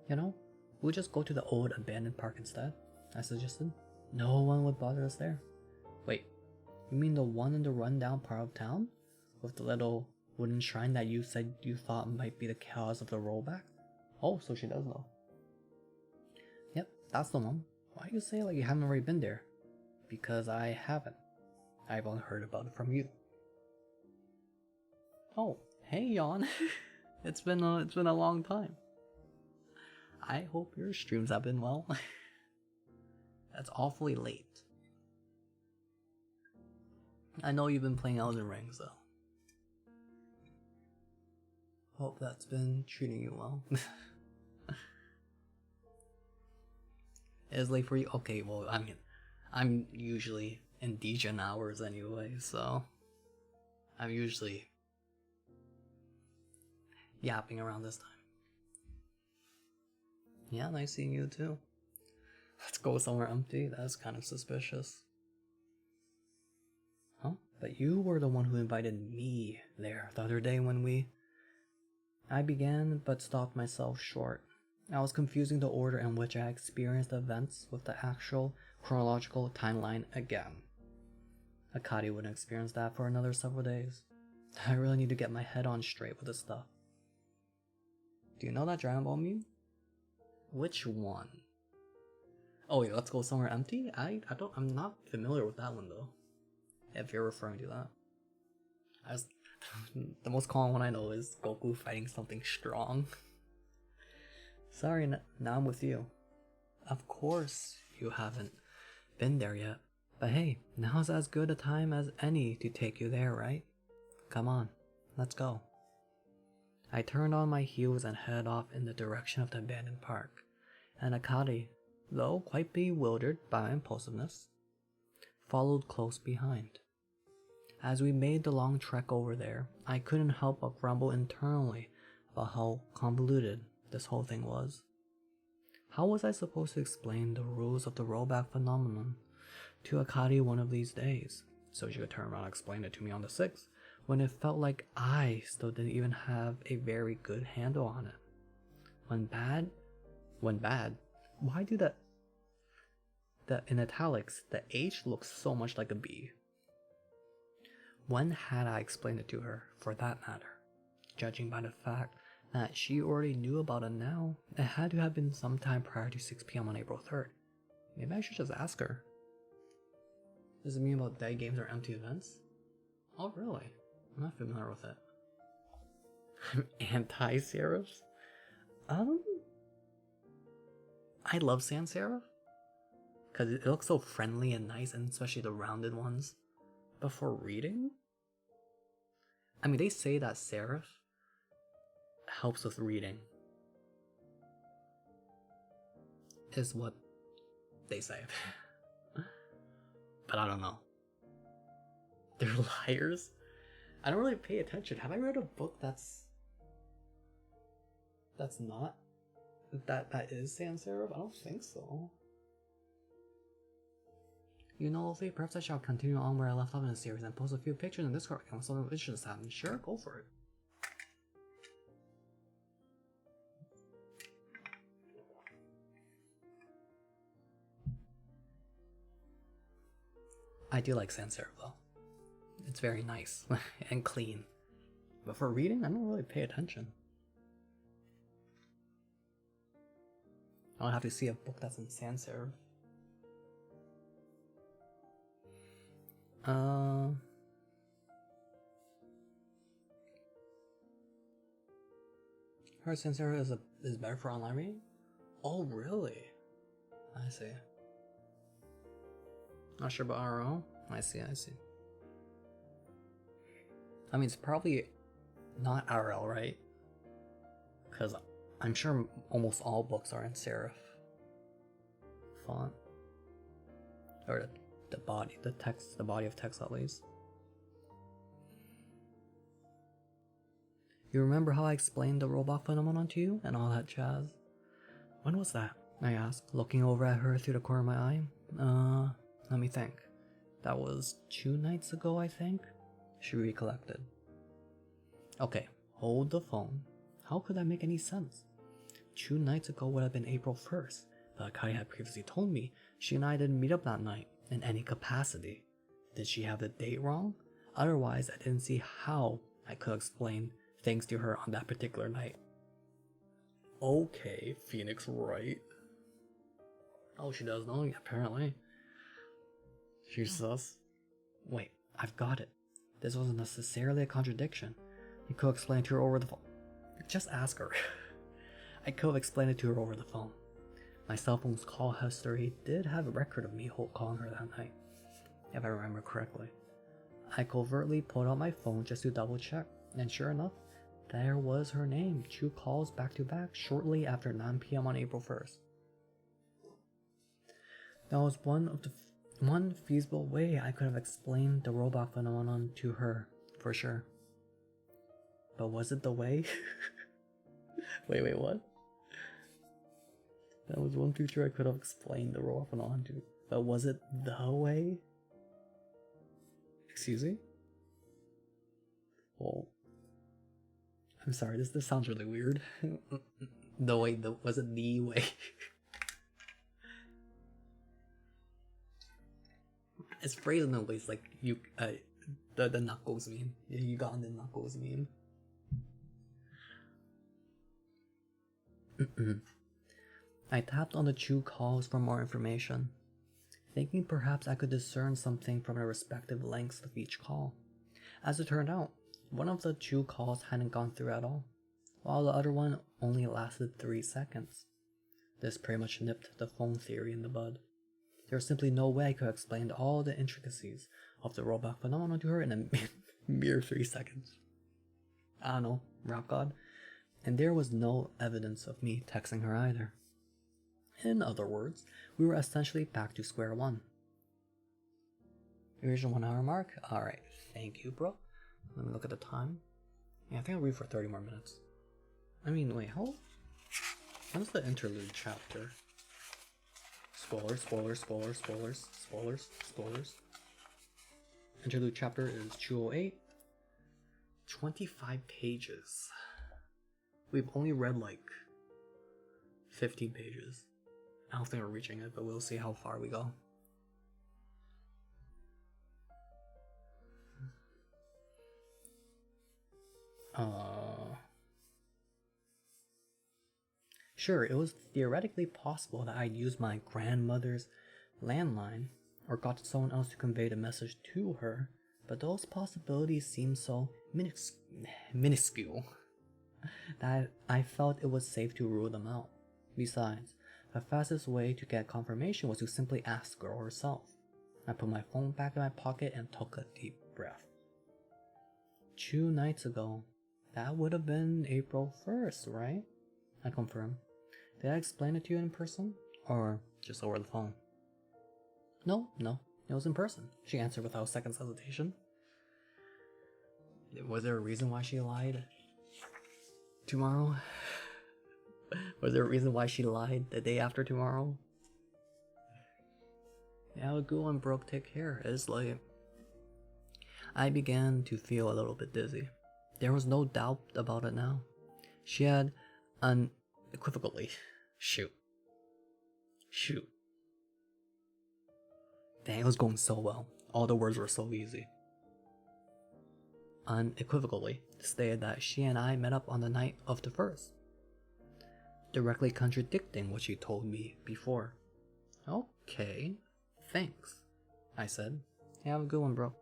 A: You know, we'll just go to the old abandoned park instead, I suggested. No one would bother us there. Wait, you mean the one in the rundown part of town? With the little wooden shrine that you said you thought might be the cause of the rollback? Oh, so she does know. Yep, that's the one. Why do you say it like you haven't already been there? Because I haven't. I've only heard about it from you. Oh, hey Yon. It's been a long time. I hope your streams have been well. That's awfully late. I know you've been playing Elden Ring, so hope that's been treating you well. It's late for you? Okay, well, I mean, I'm usually in Degen hours anyway, so I'm usually yapping around this time. Yeah, nice seeing you too. Let's go somewhere empty. That's kind of suspicious. Huh? But you were the one who invited me there the other day when I began but stopped myself short. I was confusing the order in which I experienced events with the actual chronological timeline again. Akari wouldn't experience that for another several days. I really need to get my head on straight with this stuff. Do you know that Dragon Ball meme? Which one? Oh wait, let's go somewhere empty? I'm not familiar with that one though. If you're referring to that. The most common one I know is Goku fighting something strong. Sorry, now I'm with you. Of course you haven't been there yet. But hey, now's as good a time as any to take you there, right? Come on, let's go. I turned on my heels and headed off in the direction of the abandoned park, and Akari, though quite bewildered by my impulsiveness, followed close behind. As we made the long trek over there, I couldn't help but grumble internally about how convoluted this whole thing was. How was I supposed to explain the rules of the rollback phenomenon to Akari one of these days, so she could turn around and explain it to me on the 6th, when it felt like I still didn't even have a very good handle on it? When bad, why do that in italics, the H looks so much like a B? When had I explained it to her, for that matter? Judging by the fact that she already knew about it now, it had to have been sometime prior to 6 p.m. on April 3rd. Maybe I should just ask her. Does it mean about dead games or empty events? Oh really? I'm not familiar with it. I'm anti-serifs? I love sans serif, because it looks so friendly and nice, and especially the rounded ones. But for reading? I mean, they say that serif helps with reading, is what they say. But I don't know. They're liars. I don't really pay attention. Have I read a book that's not that is sans serif? I don't think so. You know, Luffy, perhaps I shall continue on where I left off in the series and post a few pictures in Discord account so it should happen. Sure, go for it. I do like sans serif though. It's very nice and clean. But for reading, I don't really pay attention. I'll have to see a book that's in sans serif. Her sans serif is better for online reading? Oh really? I see. Not sure about RL? I see. I mean, it's probably not RL, right? Because I'm sure almost all books are in serif font. Or the body of text at least. You remember how I explained the robot phenomenon to you and all that jazz? When was that? I asked, looking over at her through the corner of my eye. Let me think. That was 2 nights ago, I think? She recollected. Okay, hold the phone. How could that make any sense? 2 nights ago would have been April 1st, but Akari had previously told me she and I didn't meet up that night in any capacity. Did she have the date wrong? Otherwise, I didn't see how I could explain things to her on that particular night. Okay, Phoenix Wright. Oh, she does know, apparently. She's sus. Wait, I've got it. This wasn't necessarily a contradiction. You could explain it to her over the phone. Just ask her. I could have explained it to her over the phone. My cell phone's call history did have a record of me calling her that night, if I remember correctly. I covertly pulled out my phone just to double check, and sure enough, there was her name, 2 calls back to back shortly after 9 p.m. on April 1st. That was one feasible way I could have explained the robot phenomenon to her, for sure. But was it the way? Wait, what? That was one feature I could have explained the robot phenomenon to. But was it the way? Excuse me? Well, I'm sorry, this sounds really weird. Was it the way? It's phrased in a way, it's like the knuckles meme. You got the knuckles meme. I tapped on the 2 calls for more information, thinking perhaps I could discern something from the respective lengths of each call. As it turned out, one of the 2 calls hadn't gone through at all, while the other one only lasted 3 seconds. This pretty much nipped the phone theory in the bud. There was simply no way I could explain all the intricacies of the robot phenomenon to her in a mere 3 seconds. I don't know, rap god. And there was no evidence of me texting her either. In other words, we were essentially back to square one. You reached the 1 hour mark? Alright, thank you, bro. Let me look at the time. Yeah, I think I'll read for 30 more minutes. I mean, wait, how? When's the interlude chapter? Spoilers, spoilers, spoilers, spoilers, spoilers, spoilers. Interlude chapter is 208. 25 pages. We've only read like 15 pages. I don't think we're reaching it, but we'll see how far we go. Sure, it was theoretically possible that I'd used my grandmother's landline or got someone else to convey the message to her, but those possibilities seemed so minuscule that I felt it was safe to rule them out. Besides, the fastest way to get confirmation was to simply ask her herself. I put my phone back in my pocket and took a deep breath. 2 nights ago, that would have been April 1st, right? I confirmed. Did I explain it to you in person? Or just over the phone? No, it was in person, she answered without a second's hesitation. Was there a reason why she lied? Tomorrow? Was there a reason why she lied the day after tomorrow? Yeah, I'll go and broke take care. It's late. I began to feel a little bit dizzy. There was no doubt about it now. She had unequivocally. Shoot. Dang, it was going so well. All the words were so easy. Unequivocally stated that she and I met up on the night of the 1st. Directly contradicting what she told me before. Okay, thanks, I said. Yeah, have a good one, bro.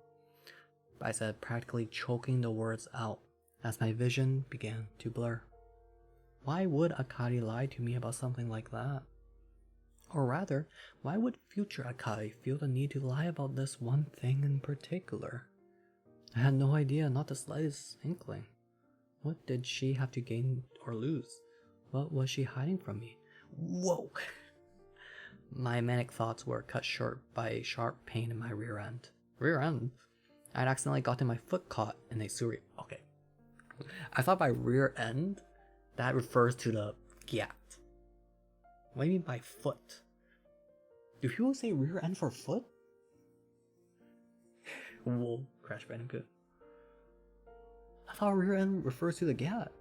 A: I said, practically choking the words out as my vision began to blur. Why would Akari lie to me about something like that? Or rather, why would future Akari feel the need to lie about this one thing in particular? I had no idea, not the slightest inkling. What did she have to gain or lose? What was she hiding from me? Whoa! My manic thoughts were cut short by a sharp pain in my rear end. Rear end? I'd accidentally gotten my foot caught in a sewer. Okay. I thought by rear end, that refers to the gat. What do you mean by foot? Do people say rear end for foot? Whoa, Crash Bandicoot. I thought rear end refers to the gat.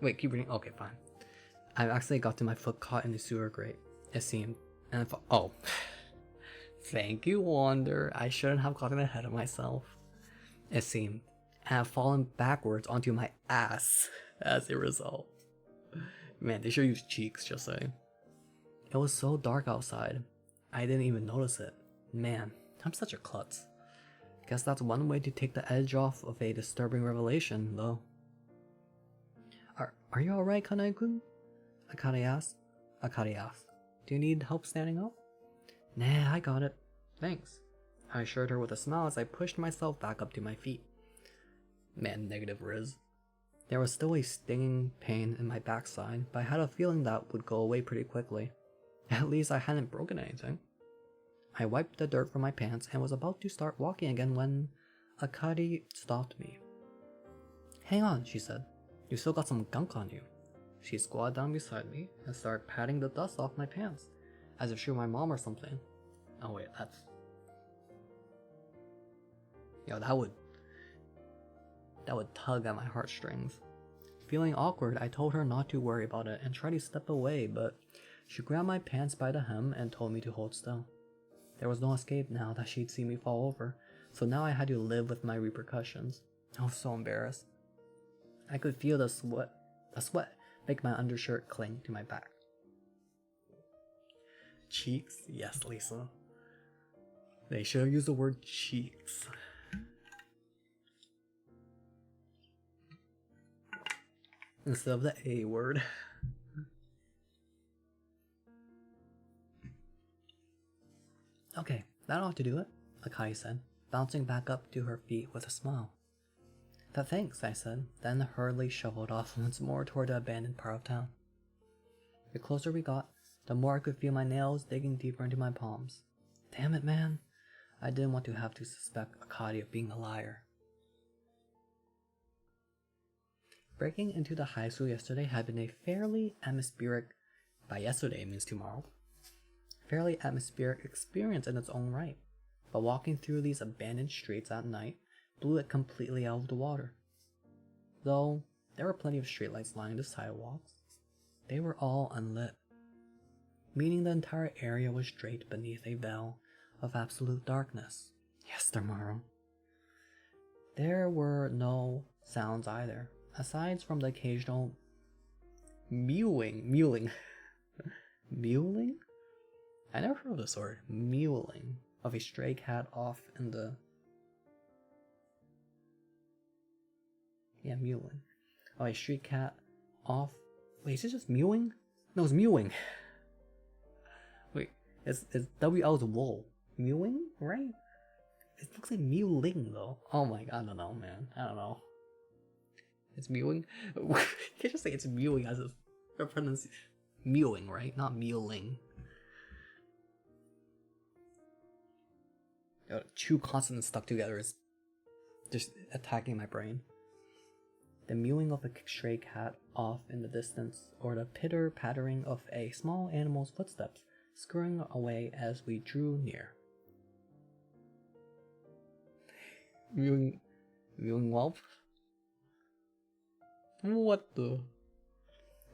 A: Wait, keep reading. Okay, fine. I accidentally got my foot caught in the sewer grate, it seemed. And I thought, oh. Thank you, Wander. I shouldn't have gotten ahead of myself. It seemed. And I've fallen backwards onto my ass as a result. Man, they should use cheeks, just saying. It was so dark outside. I didn't even notice it. Man, I'm such a klutz. Guess that's one way to take the edge off of a disturbing revelation, though. Are you alright, Kanai-kun? Akari asked. Do you need help standing up? Nah, I got it. Thanks. I assured her with a smile as I pushed myself back up to my feet. Man, negative Riz. There was still a stinging pain in my backside, but I had a feeling that would go away pretty quickly. At least I hadn't broken anything. I wiped the dirt from my pants and was about to start walking again when Akari stopped me. Hang on, she said. You still got some gunk on you. She squatted down beside me and started patting the dust off my pants, as if she were my mom or something. Oh wait, that's... Yo, that would tug at my heartstrings. Feeling awkward, I told her not to worry about it and tried to step away, but she grabbed my pants by the hem and told me to hold still. There was no escape now that she'd see me fall over, so now I had to live with my repercussions. I was so embarrassed. I could feel the sweat make my undershirt cling to my back. Cheeks? Yes, Lisa. They should have used the word cheeks. Instead of the A word. Okay, that ought to do it, Akai said, bouncing back up to her feet with a smile. Thanks, I said, then hurriedly shuffled off once more toward the abandoned part of town. The closer we got, the more I could feel my nails digging deeper into my palms. Damn it, man. I didn't want to have to suspect Akadi of being a liar. Breaking into the high school yesterday had been a fairly atmospheric, by yesterday means tomorrow, fairly atmospheric experience in its own right. But walking through these abandoned streets at night blew it completely out of the water. Though there were plenty of streetlights lining the sidewalks, they were all unlit, meaning the entire area was draped beneath a veil of absolute darkness. Yes, tomorrow. There were no sounds either, aside from the occasional mewling? Mewling? I never heard of this word. Mewling of a stray cat off in the... Yeah, mewling. Oh, a stray cat off... Wait, is it just mewing? No, it's mewing. Wait, it's WL's wool. Mewing, right? It looks like mewling though. Oh my god, I don't know, man. I don't know. It's mewing? You can't just say it's mewing as a pronunciation. Mewing, right? Not mewling. Two consonants stuck together is just attacking my brain. The mewing of a stray cat off in the distance, or the pitter-pattering of a small animal's footsteps scurrying away as we drew near. Mewing whelp? What the?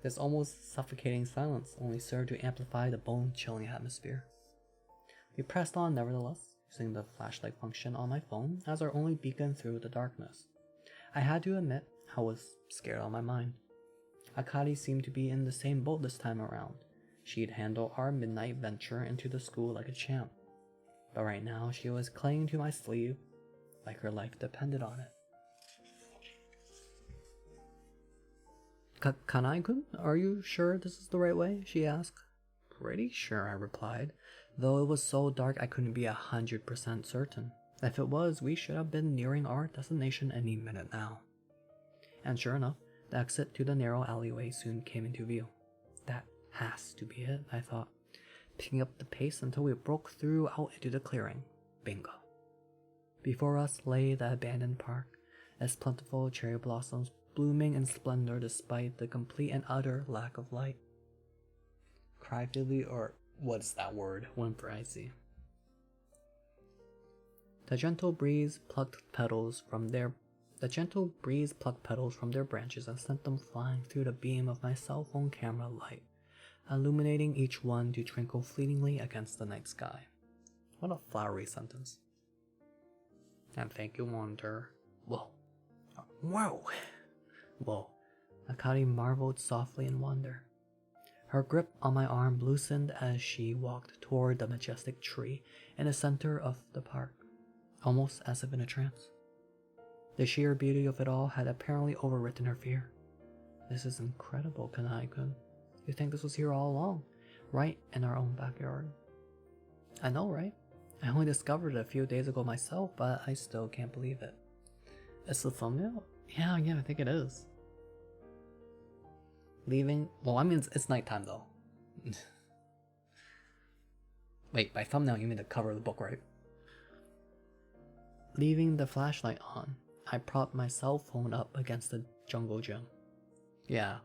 A: This almost suffocating silence only served to amplify the bone-chilling atmosphere. We pressed on nevertheless, using the flashlight function on my phone as our only beacon through the darkness. I had to admit, I was scared out of my mind. Akadi seemed to be in the same boat this time around. She'd handle our midnight venture into the school like a champ. But right now she was clinging to my sleeve like her life depended on it. Kanai-kun, are you sure this is the right way? She asked. Pretty sure, I replied, though it was so dark I couldn't be 100% certain. If it was, we should have been nearing our destination any minute now. And sure enough, the exit to the narrow alleyway soon came into view. That has to be it, I thought, picking up the pace until we broke through out into the clearing. Bingo. Before us lay the abandoned park, its plentiful cherry blossoms blooming in splendor despite the complete and utter lack of light. Cryptically, or what's that word? Whimper, I see. The gentle breeze plucked petals from their branches and sent them flying through the beam of my cell phone camera light, illuminating each one to twinkle fleetingly against the night sky. What a flowery sentence. And thank you, Wonder. Whoa. Whoa! Whoa. Akari marveled softly in wonder. Her grip on my arm loosened as she walked toward the majestic tree in the center of the park, almost as if in a trance. The sheer beauty of it all had apparently overwritten her fear. This is incredible, Kanai-kun. You think this was here all along, right in our own backyard? I know, right? I only discovered it a few days ago myself, but I still can't believe it. It's the thumbnail? Yeah, I think it is. Leaving... Well, I mean, it's nighttime, though. Wait, by thumbnail, you mean the cover of the book, right? Leaving the flashlight on, I propped my cell phone up against the jungle gym. Yeah.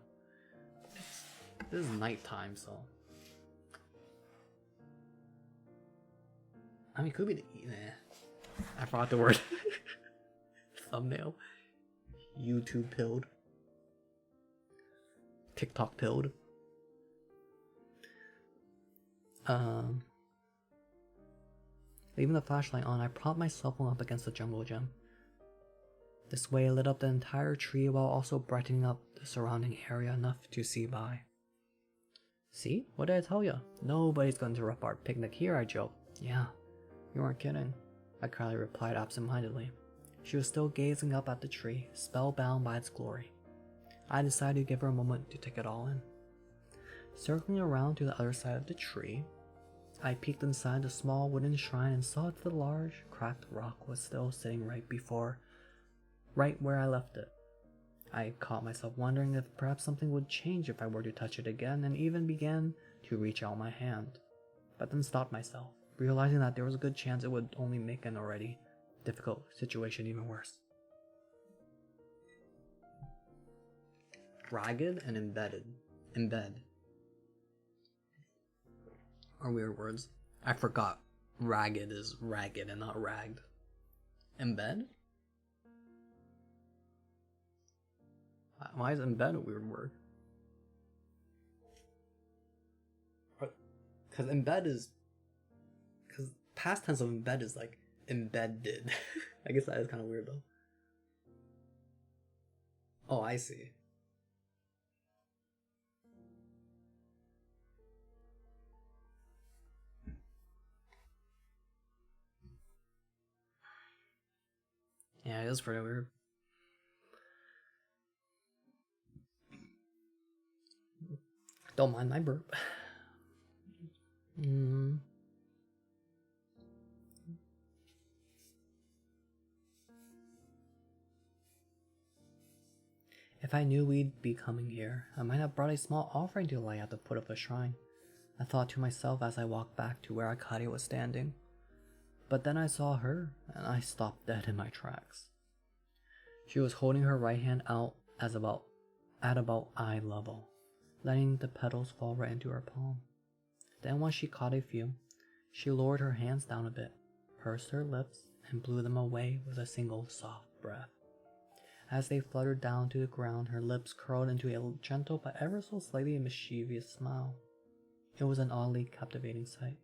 A: This is nighttime, so... I mean, it could be the... Nah. I forgot the word. Thumbnail. YouTube pilled. TikTok pilled. Leaving the flashlight on, I propped my cell phone up against the jungle gym. This way it lit up the entire tree while also brightening up the surrounding area enough to see by. See? What did I tell you? Nobody's going to interrupt our picnic here, I joked. Yeah, you weren't kidding, I kindly replied absent-mindedly. She was still gazing up at the tree, spellbound by its glory. I decided to give her a moment to take it all in. Circling around to the other side of the tree, I peeked inside the small wooden shrine and saw that the large, cracked rock was still sitting right before right where I left it. I caught myself wondering if perhaps something would change if I were to touch it again, and even began to reach out my hand, but then stopped myself, realizing that there was a good chance it would only make an already difficult situation even worse. Ragged and embedded. Embed are weird words. I forgot. Ragged is ragged and not ragged. Embed? Why is embed a weird word? Because embed is... Because past tense of embed is like embedded. I guess that is kind of weird though. Oh, I see. Yeah, it is pretty weird. Don't mind my burp. If I knew we'd be coming here, I might have brought a small offering to lay at the foot of the shrine, I thought to myself as I walked back to where Akari was standing. But then I saw her, and I stopped dead in my tracks. She was holding her right hand out at about eye level, letting the petals fall right into her palm. Then once she caught a few, she lowered her hands down a bit, pursed her lips, and blew them away with a single soft breath. As they fluttered down to the ground, her lips curled into a gentle but ever so slightly mischievous smile. It was an oddly captivating sight,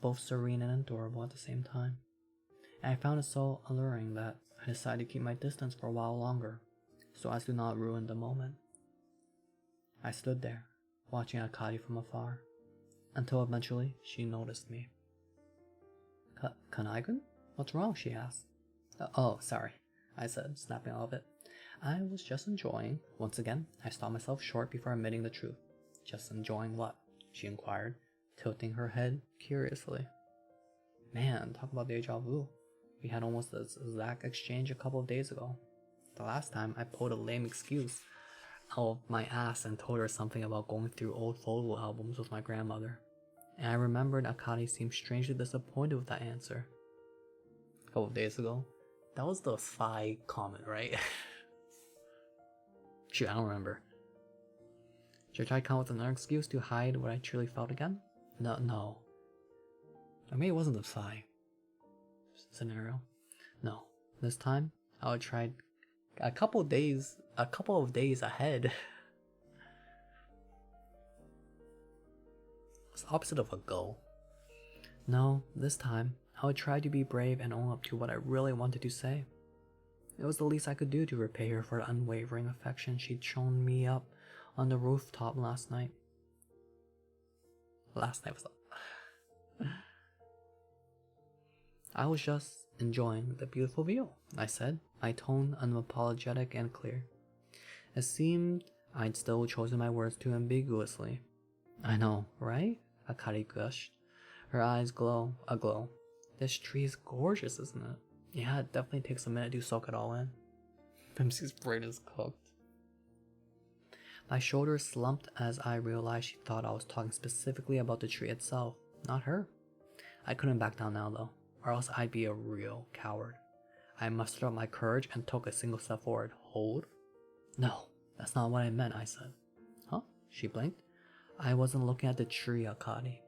A: both serene and adorable at the same time, and I found it so alluring that I decided to keep my distance for a while longer, so as to not ruin the moment. I stood there, watching Akari from afar, until eventually she noticed me. Kanai-kun? What's wrong? She asked. Oh, sorry, I said, snapping out of it. I was just enjoying. Once again, I stopped myself short before admitting the truth. Just enjoying what? She inquired, tilting her head curiously. Man, talk about deja vu. We had almost this exact exchange a couple of days ago. The last time I pulled a lame excuse out of my ass and told her something about going through old photo albums with my grandmother. And I remembered Akari seemed strangely disappointed with that answer. A couple of days ago. That was the Phi comment, right? Shoot, I don't remember. Should I try to come up with another excuse to hide what I truly felt again? No. I mean, it wasn't the Psi scenario. No. This time, I would try a couple of days ahead. It's the opposite of a go. No, this time, I would try to be brave and own up to what I really wanted to say. It was the least I could do to repay her for the unwavering affection she'd shown me up on the rooftop last night. I was just enjoying the beautiful view, I said, my tone unapologetic and clear. It seemed I'd still chosen my words too ambiguously. I know, right? Akari gushed, her eyes aglow. This tree is gorgeous, isn't it? Yeah, it definitely takes a minute to soak it all in. MC's brain is cooked. My shoulders slumped as I realized she thought I was talking specifically about the tree itself, not her. I couldn't back down now though, or else I'd be a real coward. I mustered up my courage and took a single step forward. Hold? No, that's not what I meant, I said. Huh? She blinked. I wasn't looking at the tree, Akari.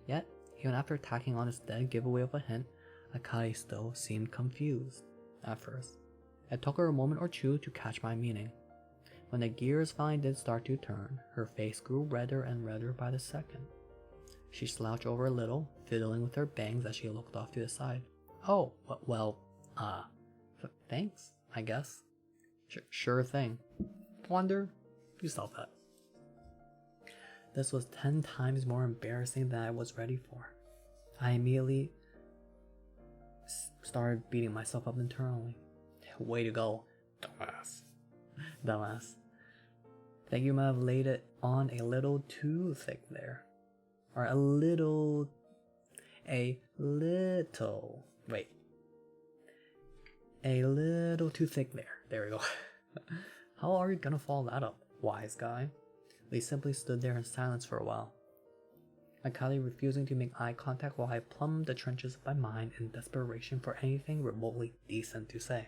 A: Yet, even after tacking on its dead giveaway of a hint, Akari still seemed confused at first. It took her a moment or two to catch my meaning. When the gears finally did start to turn, her face grew redder and redder by the second. She slouched over a little, fiddling with her bangs as she looked off to the side. Oh, well, thanks, I guess. Sure thing. Wonder, you saw that. This was 10 times more embarrassing than I was ready for. I immediately started beating myself up internally. Way to go, dumbass. Think you might have laid it on a little too thick there. Or a little. Wait. A little too thick there. There we go. How are you gonna follow that up, wise guy? We simply stood there in silence for a while. Akali refusing to make eye contact while I plumbed the trenches of my mind in desperation for anything remotely decent to say.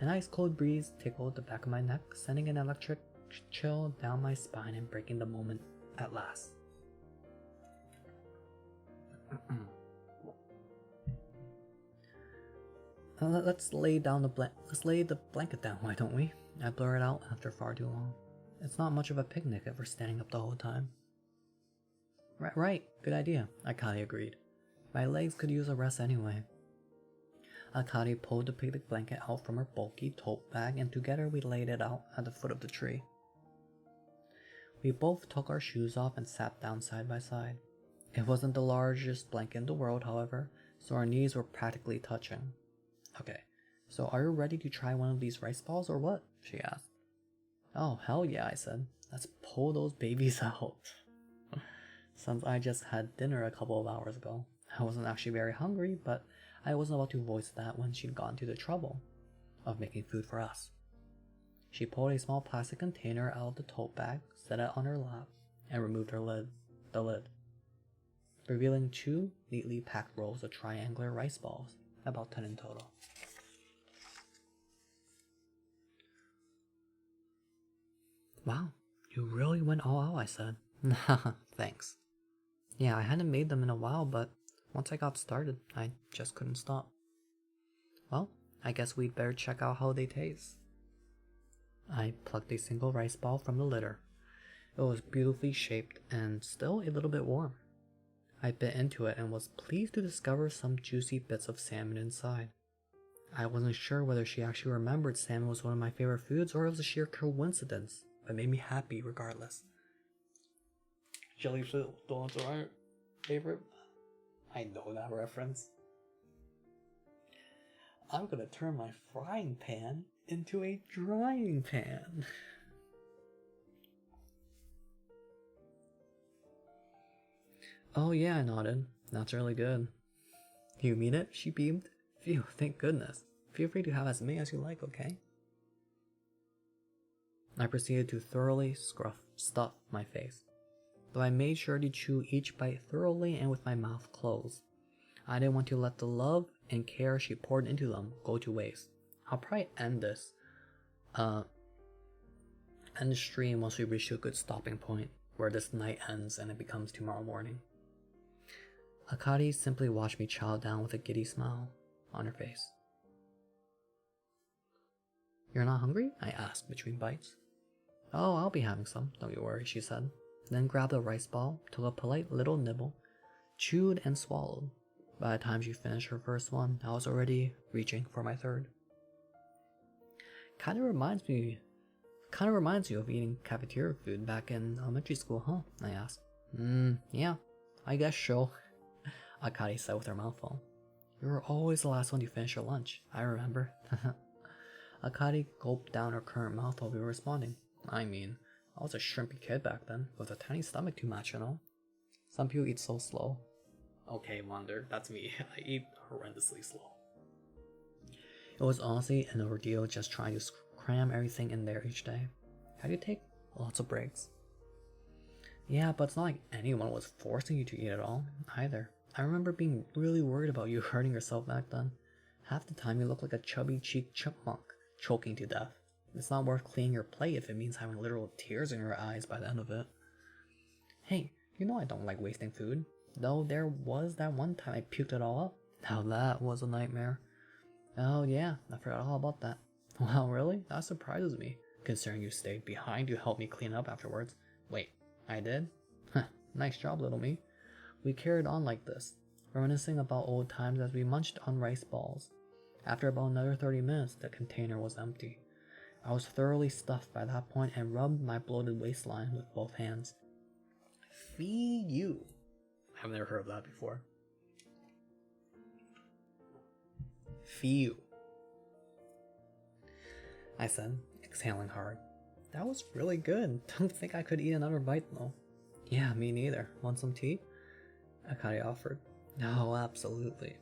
A: An ice-cold breeze tickled the back of my neck, sending an electric chill down my spine and breaking the moment at last. Let's lay the blanket down, why don't we? I blurted out after far too long. It's not much of a picnic if we're standing up the whole time. Right, good idea, Akali agreed. My legs could use a rest anyway. Akali pulled the picnic blanket out from her bulky tote bag and together we laid it out at the foot of the tree. We both took our shoes off and sat down side by side. It wasn't the largest blanket in the world, however, so our knees were practically touching. Okay, so are you ready to try one of these rice balls or what? She asked. Oh, hell yeah, I said. Let's pull those babies out. Since I just had dinner a couple of hours ago, I wasn't actually very hungry, but I wasn't about to voice that when she'd gone to the trouble of making food for us. She pulled a small plastic container out of the tote bag, set it on her lap, and removed the lid, revealing 2 neatly packed rolls of triangular rice balls, about 10 in total. Wow, you really went all out, I said. Thanks. Yeah, I hadn't made them in a while, but once I got started, I just couldn't stop. Well, I guess we'd better check out how they taste. I plucked a single rice ball from the litter. It was beautifully shaped and still a little bit warm. I bit into it and was pleased to discover some juicy bits of salmon inside. I wasn't sure whether she actually remembered salmon was one of my favorite foods or it was a sheer coincidence, but it made me happy regardless. Jellyfish donuts are my favorite. I know that reference. I'm gonna turn my frying pan into a drying pan. Oh yeah, I nodded. That's really good. You mean it? She beamed. Phew, thank goodness. Feel free to have as many as you like, okay? I proceeded to thoroughly stuff my face, though I made sure to chew each bite thoroughly and with my mouth closed. I didn't want to let the love and care she poured into them go to waste. I'll probably end the stream once we reach a good stopping point, where this night ends and it becomes tomorrow morning. Akali simply watched me chow down with a giddy smile on her face. You're not hungry? I asked between bites. Oh, I'll be having some, don't you worry, she said, then grabbed a rice ball, took a polite little nibble, chewed and swallowed. By the time she finished her first one, I was already reaching for my third. Kinda reminds you of eating cafeteria food back in elementary school, huh? I asked. Yeah, I guess so, Akali said with her mouth full. You were always the last one to finish your lunch, I remember. Akali gulped down her current mouthful while we were responding. I mean, I was a shrimpy kid back then, with a tiny stomach to match, you know? Some people eat so slow. Okay, Wonder, that's me. I eat horrendously slow. It was honestly an ordeal just trying to cram everything in there each day. How do you take lots of breaks? Yeah, but it's not like anyone was forcing you to eat at all, either. I remember being really worried about you hurting yourself back then. Half the time you look like a chubby-cheeked chipmunk, choking to death. It's not worth cleaning your plate if it means having literal tears in your eyes by the end of it. Hey, you know I don't like wasting food. Though there was that one time I puked it all up. Now that was a nightmare. Oh yeah, I forgot all about that. Wow, really? That surprises me, considering you stayed behind to help me clean up afterwards. Wait, I did? Huh, nice job, little me. We carried on like this, reminiscing about old times as we munched on rice balls. After about another 30 minutes, the container was empty. I was thoroughly stuffed by that point and rubbed my bloated waistline with both hands. Fee you. I've never heard of that before. Fee you, I said, exhaling hard. That was really good. Don't think I could eat another bite though. Yeah, me neither. Want some tea? Akali offered. No, absolutely.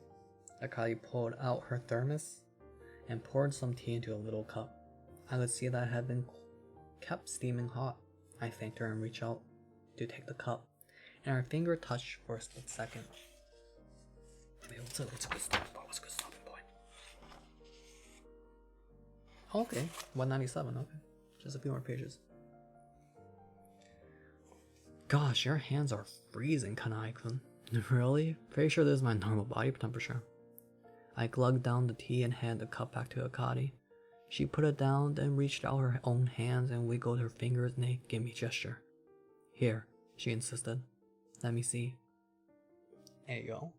A: Akali pulled out her thermos and poured some tea into a little cup. I could see that it had been kept steaming hot. I thanked her and reached out to take the cup, and our finger touched for a split second. Wait, what's a good stopping point? What's a good stopping point? Okay, 197, okay. Just a few more pages. Gosh, your hands are freezing, Kanai-kun. Really? Pretty sure this is my normal body temperature. I glugged down the tea and handed the cup back to Akari. She put it down, then reached out her own hands and wiggled her fingers in a gimme gesture. Here, she insisted. Let me see. There you go.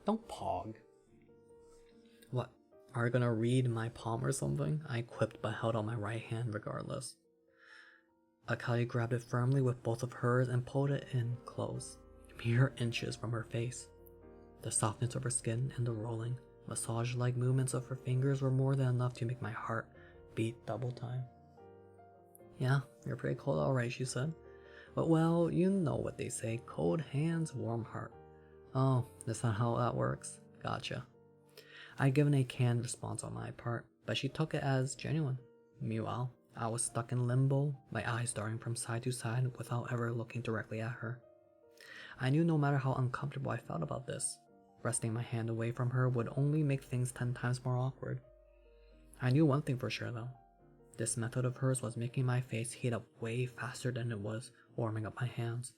A: Don't pog. What? Are you gonna read my palm or something? I quipped but held out my right hand regardless. Akari grabbed it firmly with both of hers and pulled it in close, mere inches from her face. The softness of her skin and the rolling, massage-like movements of her fingers were more than enough to make my heart beat double time. Yeah, you're pretty cold alright, she said. But well, you know what they say, cold hands, warm heart. Oh, that's not how that works. Gotcha. I'd given a canned response on my part, but she took it as genuine. Meanwhile, I was stuck in limbo, my eyes darting from side to side without ever looking directly at her. I knew no matter how uncomfortable I felt about this, wresting my hand away from her would only make things 10 times more awkward. I knew one thing for sure though. This method of hers was making my face heat up way faster than it was warming up my hands.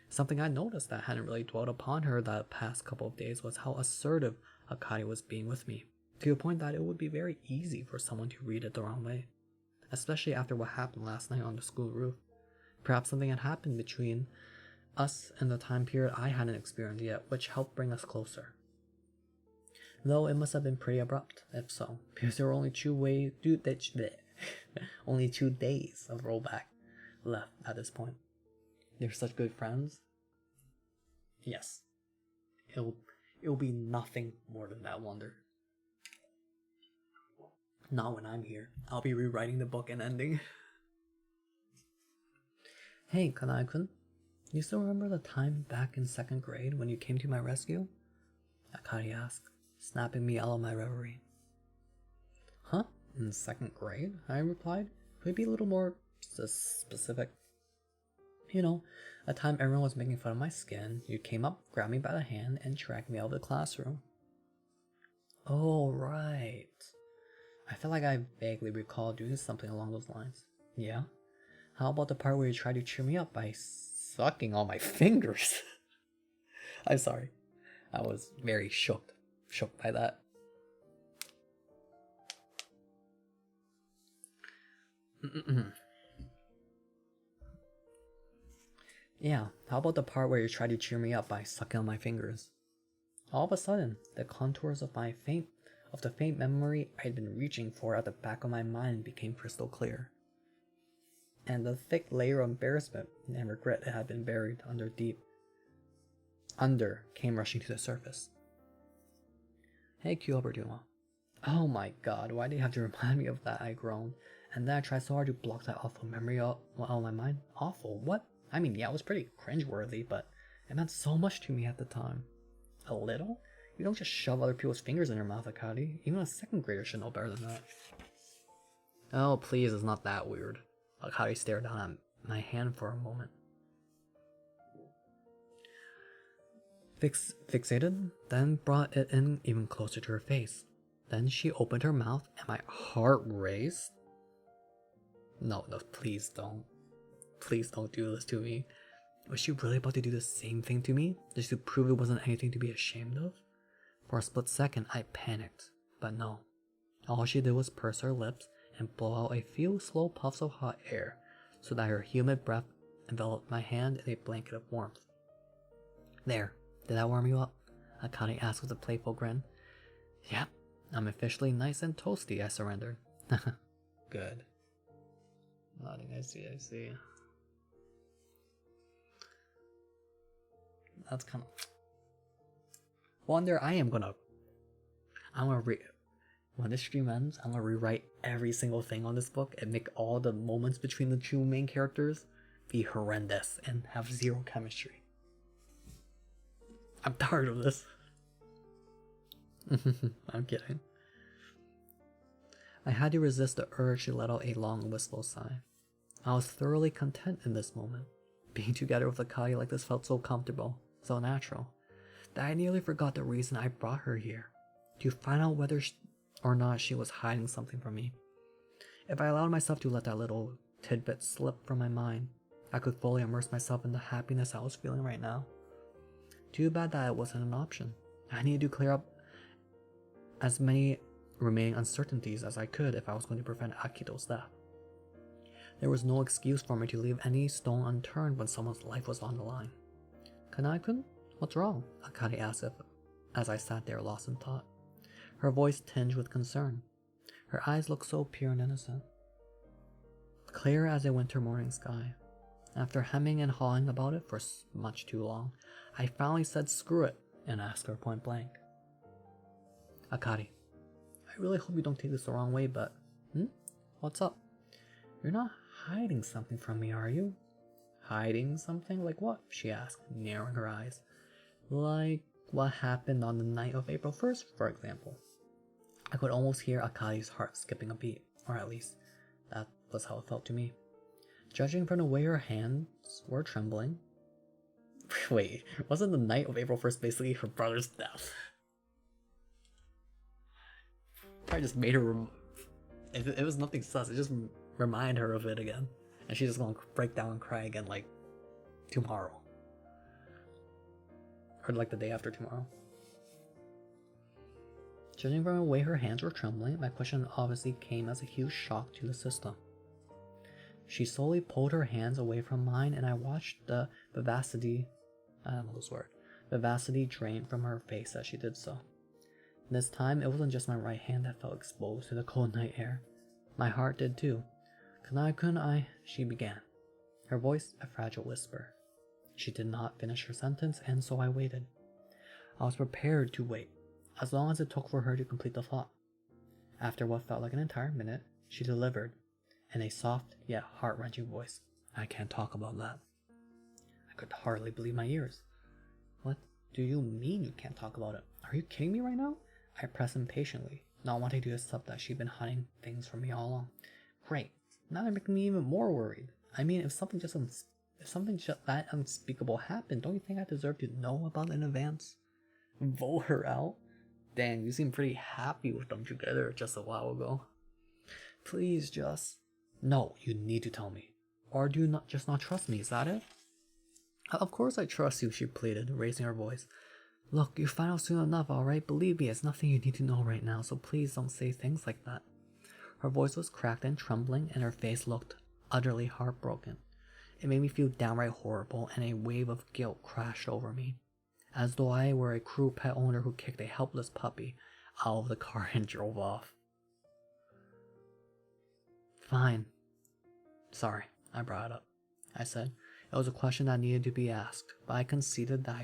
A: Something I noticed that hadn't really dwelt upon her the past couple of days was how assertive Akari was being with me, to a point that it would be very easy for someone to read it the wrong way. Especially after what happened last night on the school roof. Perhaps something had happened between us in the time period I hadn't experienced yet, which helped bring us closer. Though it must have been pretty abrupt, if so, because there were only only 2 days of rollback left at this point. They're such good friends. Yes, it'll be nothing more than that wonder. Not when I'm here. I'll be rewriting the book and ending. Hey, Kanai-kun. You still remember the time back in 2nd grade when you came to my rescue? Akari asked, snapping me out of my reverie. Huh? In 2nd grade? I replied. Could you be a little more specific? You know, a time everyone was making fun of my skin, you came up, grabbed me by the hand, and dragged me out of the classroom. Oh, right. I feel like I vaguely recall doing something along those lines. Yeah? How about the part where you tried to cheer me up by sucking on my fingers? I'm sorry. I was very shocked by that. Yeah, how about the part where you tried to cheer me up by sucking on my fingers? All of a sudden, the contours of the faint memory I'd been reaching for at the back of my mind became crystal clear. And the thick layer of embarrassment and regret that had been buried under came rushing to the surface. Hey, Q, hope you're doing well. Oh my god, why do you have to remind me of that? I groaned, and then I tried so hard to block that awful memory out of my mind. Awful? What? I mean, yeah, it was pretty cringeworthy, but it meant so much to me at the time. A little? You don't just shove other people's fingers in your mouth, Akari. Even a 2nd grader should know better than that. Oh, please, it's not that weird. Akari stared down at my hand for a moment. Fixated, then brought it in even closer to her face. Then she opened her mouth and my heart raced. No, please don't. Please don't do this to me. Was she really about to do the same thing to me, just to prove it wasn't anything to be ashamed of? For a split second, I panicked, but no. All she did was purse her lips and blow out a few slow puffs of hot air, so that her humid breath enveloped my hand in a blanket of warmth. There, did that warm you up? Akane asked with a playful grin. Yep, I'm officially nice and toasty, I surrendered. Good. Nodding, I see. That's kind of... Wonder, when this stream ends, I'm gonna rewrite every single thing on this book and make all the moments between the 2 main characters be horrendous and have 0 chemistry. I'm tired of this. I'm kidding. I had to resist the urge to let out a long, wistful sigh. I was thoroughly content in this moment. Being together with Akali like this felt so comfortable, so natural, that I nearly forgot the reason I brought her here, to find out whether or not she was hiding something from me. If I allowed myself to let that little tidbit slip from my mind, I could fully immerse myself in the happiness I was feeling right now. Too bad that it wasn't an option. I needed to clear up as many remaining uncertainties as I could if I was going to prevent Akito's death. There was no excuse for me to leave any stone unturned when someone's life was on the line. Kanai-kun, what's wrong? Akari asked as I sat there lost in thought. Her voice tinged with concern. Her eyes looked so pure and innocent, clear as a winter morning sky. After hemming and hawing about it for much too long, I finally said screw it and asked her point blank. Akari, I really hope you don't take this the wrong way, but what's up? You're not hiding something from me, are you? Hiding something? Like what? She asked, narrowing her eyes. Like what happened on the night of April 1st, for example. I could almost hear Akari's heart skipping a beat, or at least that was how it felt to me. Judging from the way her hands were trembling. Wait, wasn't the night of April 1st basically her brother's death? I just made her. It was nothing sus, it just reminded her of it again. And she's just gonna break down and cry again like tomorrow. Or like the day after tomorrow. Judging from the way her hands were trembling, my question obviously came as a huge shock to the system. She slowly pulled her hands away from mine, and I watched the vivacity drain from her face as she did so. This time, it wasn't just my right hand that felt exposed to the cold night air. My heart did too. Couldn't I, she began, her voice a fragile whisper. She did not finish her sentence, and so I waited. I was prepared to wait, as long as it took for her to complete the thought. After what felt like an entire minute, she delivered, in a soft yet heart-wrenching voice, I can't talk about that. I could hardly believe my ears. What do you mean you can't talk about it? Are you kidding me right now? I pressed impatiently, not wanting to accept that she'd been hiding things from me all along. Great, now they're making me even more worried. I mean, if something just that unspeakable happened, don't you think I deserve to know about it in advance? Vote her out? Dang, you seem pretty happy with them together just a while ago. Please just... No, you need to tell me. Or do you not trust me, is that it? Of course I trust you, she pleaded, raising her voice. Look, you find out soon enough, alright? Believe me, it's nothing you need to know right now, so please don't say things like that. Her voice was cracked and trembling, and her face looked utterly heartbroken. It made me feel downright horrible, and a wave of guilt crashed over me, as though I were a cruel pet owner who kicked a helpless puppy out of the car and drove off. Fine. Sorry, I brought it up, I said. It was a question that needed to be asked, but I conceded that I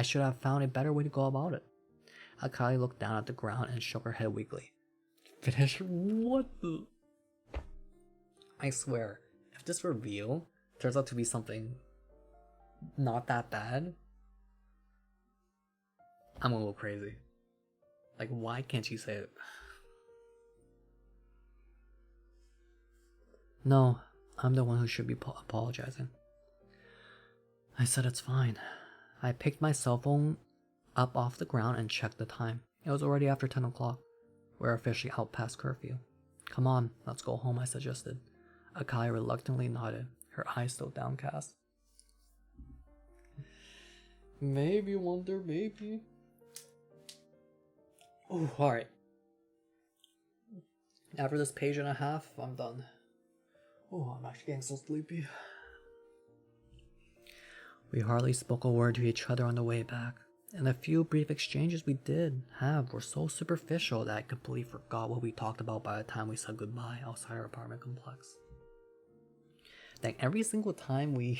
A: should have found a better way to go about it. Akali looked down at the ground and shook her head weakly. Finish? What the... I swear, if this reveal turns out to be something not that bad, I'm gonna go crazy. Like, why can't she say it? No, I'm the one who should be apologizing. I said it's fine. I picked my cell phone up off the ground and checked the time. It was already after 10 o'clock. We're officially out past curfew. Come on, let's go home, I suggested. Akai reluctantly nodded, her eyes still downcast. Maybe, Wonder Baby. Oh, alright. After this page and a half, I'm done. Oh, I'm actually getting so sleepy. We hardly spoke a word to each other on the way back, and the few brief exchanges we did have were so superficial that I completely forgot what we talked about by the time we said goodbye outside our apartment complex. Like every single time we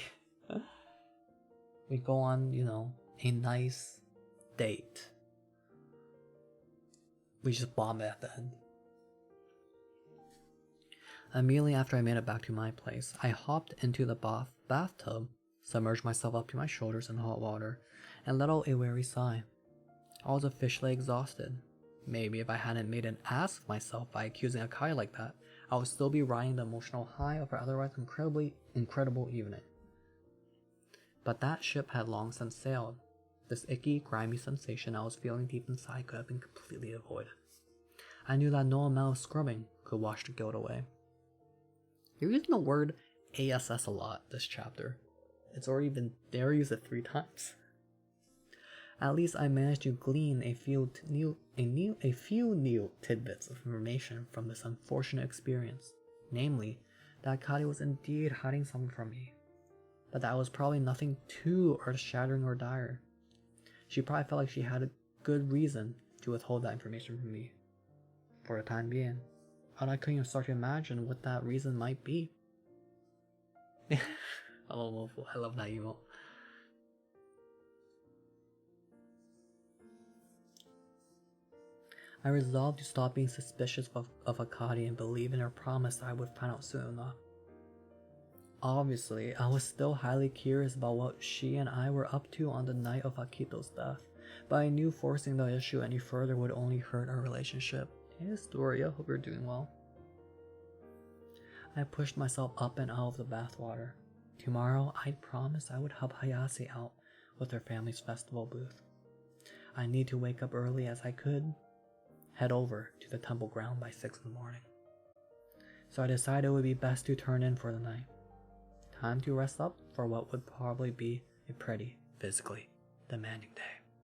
A: go on, a nice date, we just bomb it at the end. Immediately after I made it back to my place, I hopped into the bathtub, submerged myself up to my shoulders in hot water, and let out a weary sigh. I was officially exhausted. Maybe if I hadn't made an ass of myself by accusing Akai like that, I would still be riding the emotional high of her otherwise incredible evening. But that ship had long since sailed. This icky, grimy sensation I was feeling deep inside could have been completely avoided. I knew that no amount of scrubbing could wash the guilt away. You're using the word ASS a lot this chapter. It's already been there, used it 3 times. At least I managed to glean a few new tidbits of information from this unfortunate experience. Namely, that Kari was indeed hiding something from me. But that was probably nothing too earth-shattering or dire. She probably felt like she had a good reason to withhold that information from me. For the time being. And I couldn't even start to imagine what that reason might be. I love that emote. I resolved to stop being suspicious of Akari and believe in her promise that I would find out soon enough. Obviously, I was still highly curious about what she and I were up to on the night of Akito's death, but I knew forcing the issue any further would only hurt our relationship. Hey Astoria, hope you're doing well. I pushed myself up and out of the bathwater. Tomorrow, I'd promised I would help Hayase out with her family's festival booth. I need to wake up early as I could, head over to the temple ground by 6 in the morning. So I decided it would be best to turn in for the night. Time to rest up for what would probably be a pretty physically demanding day.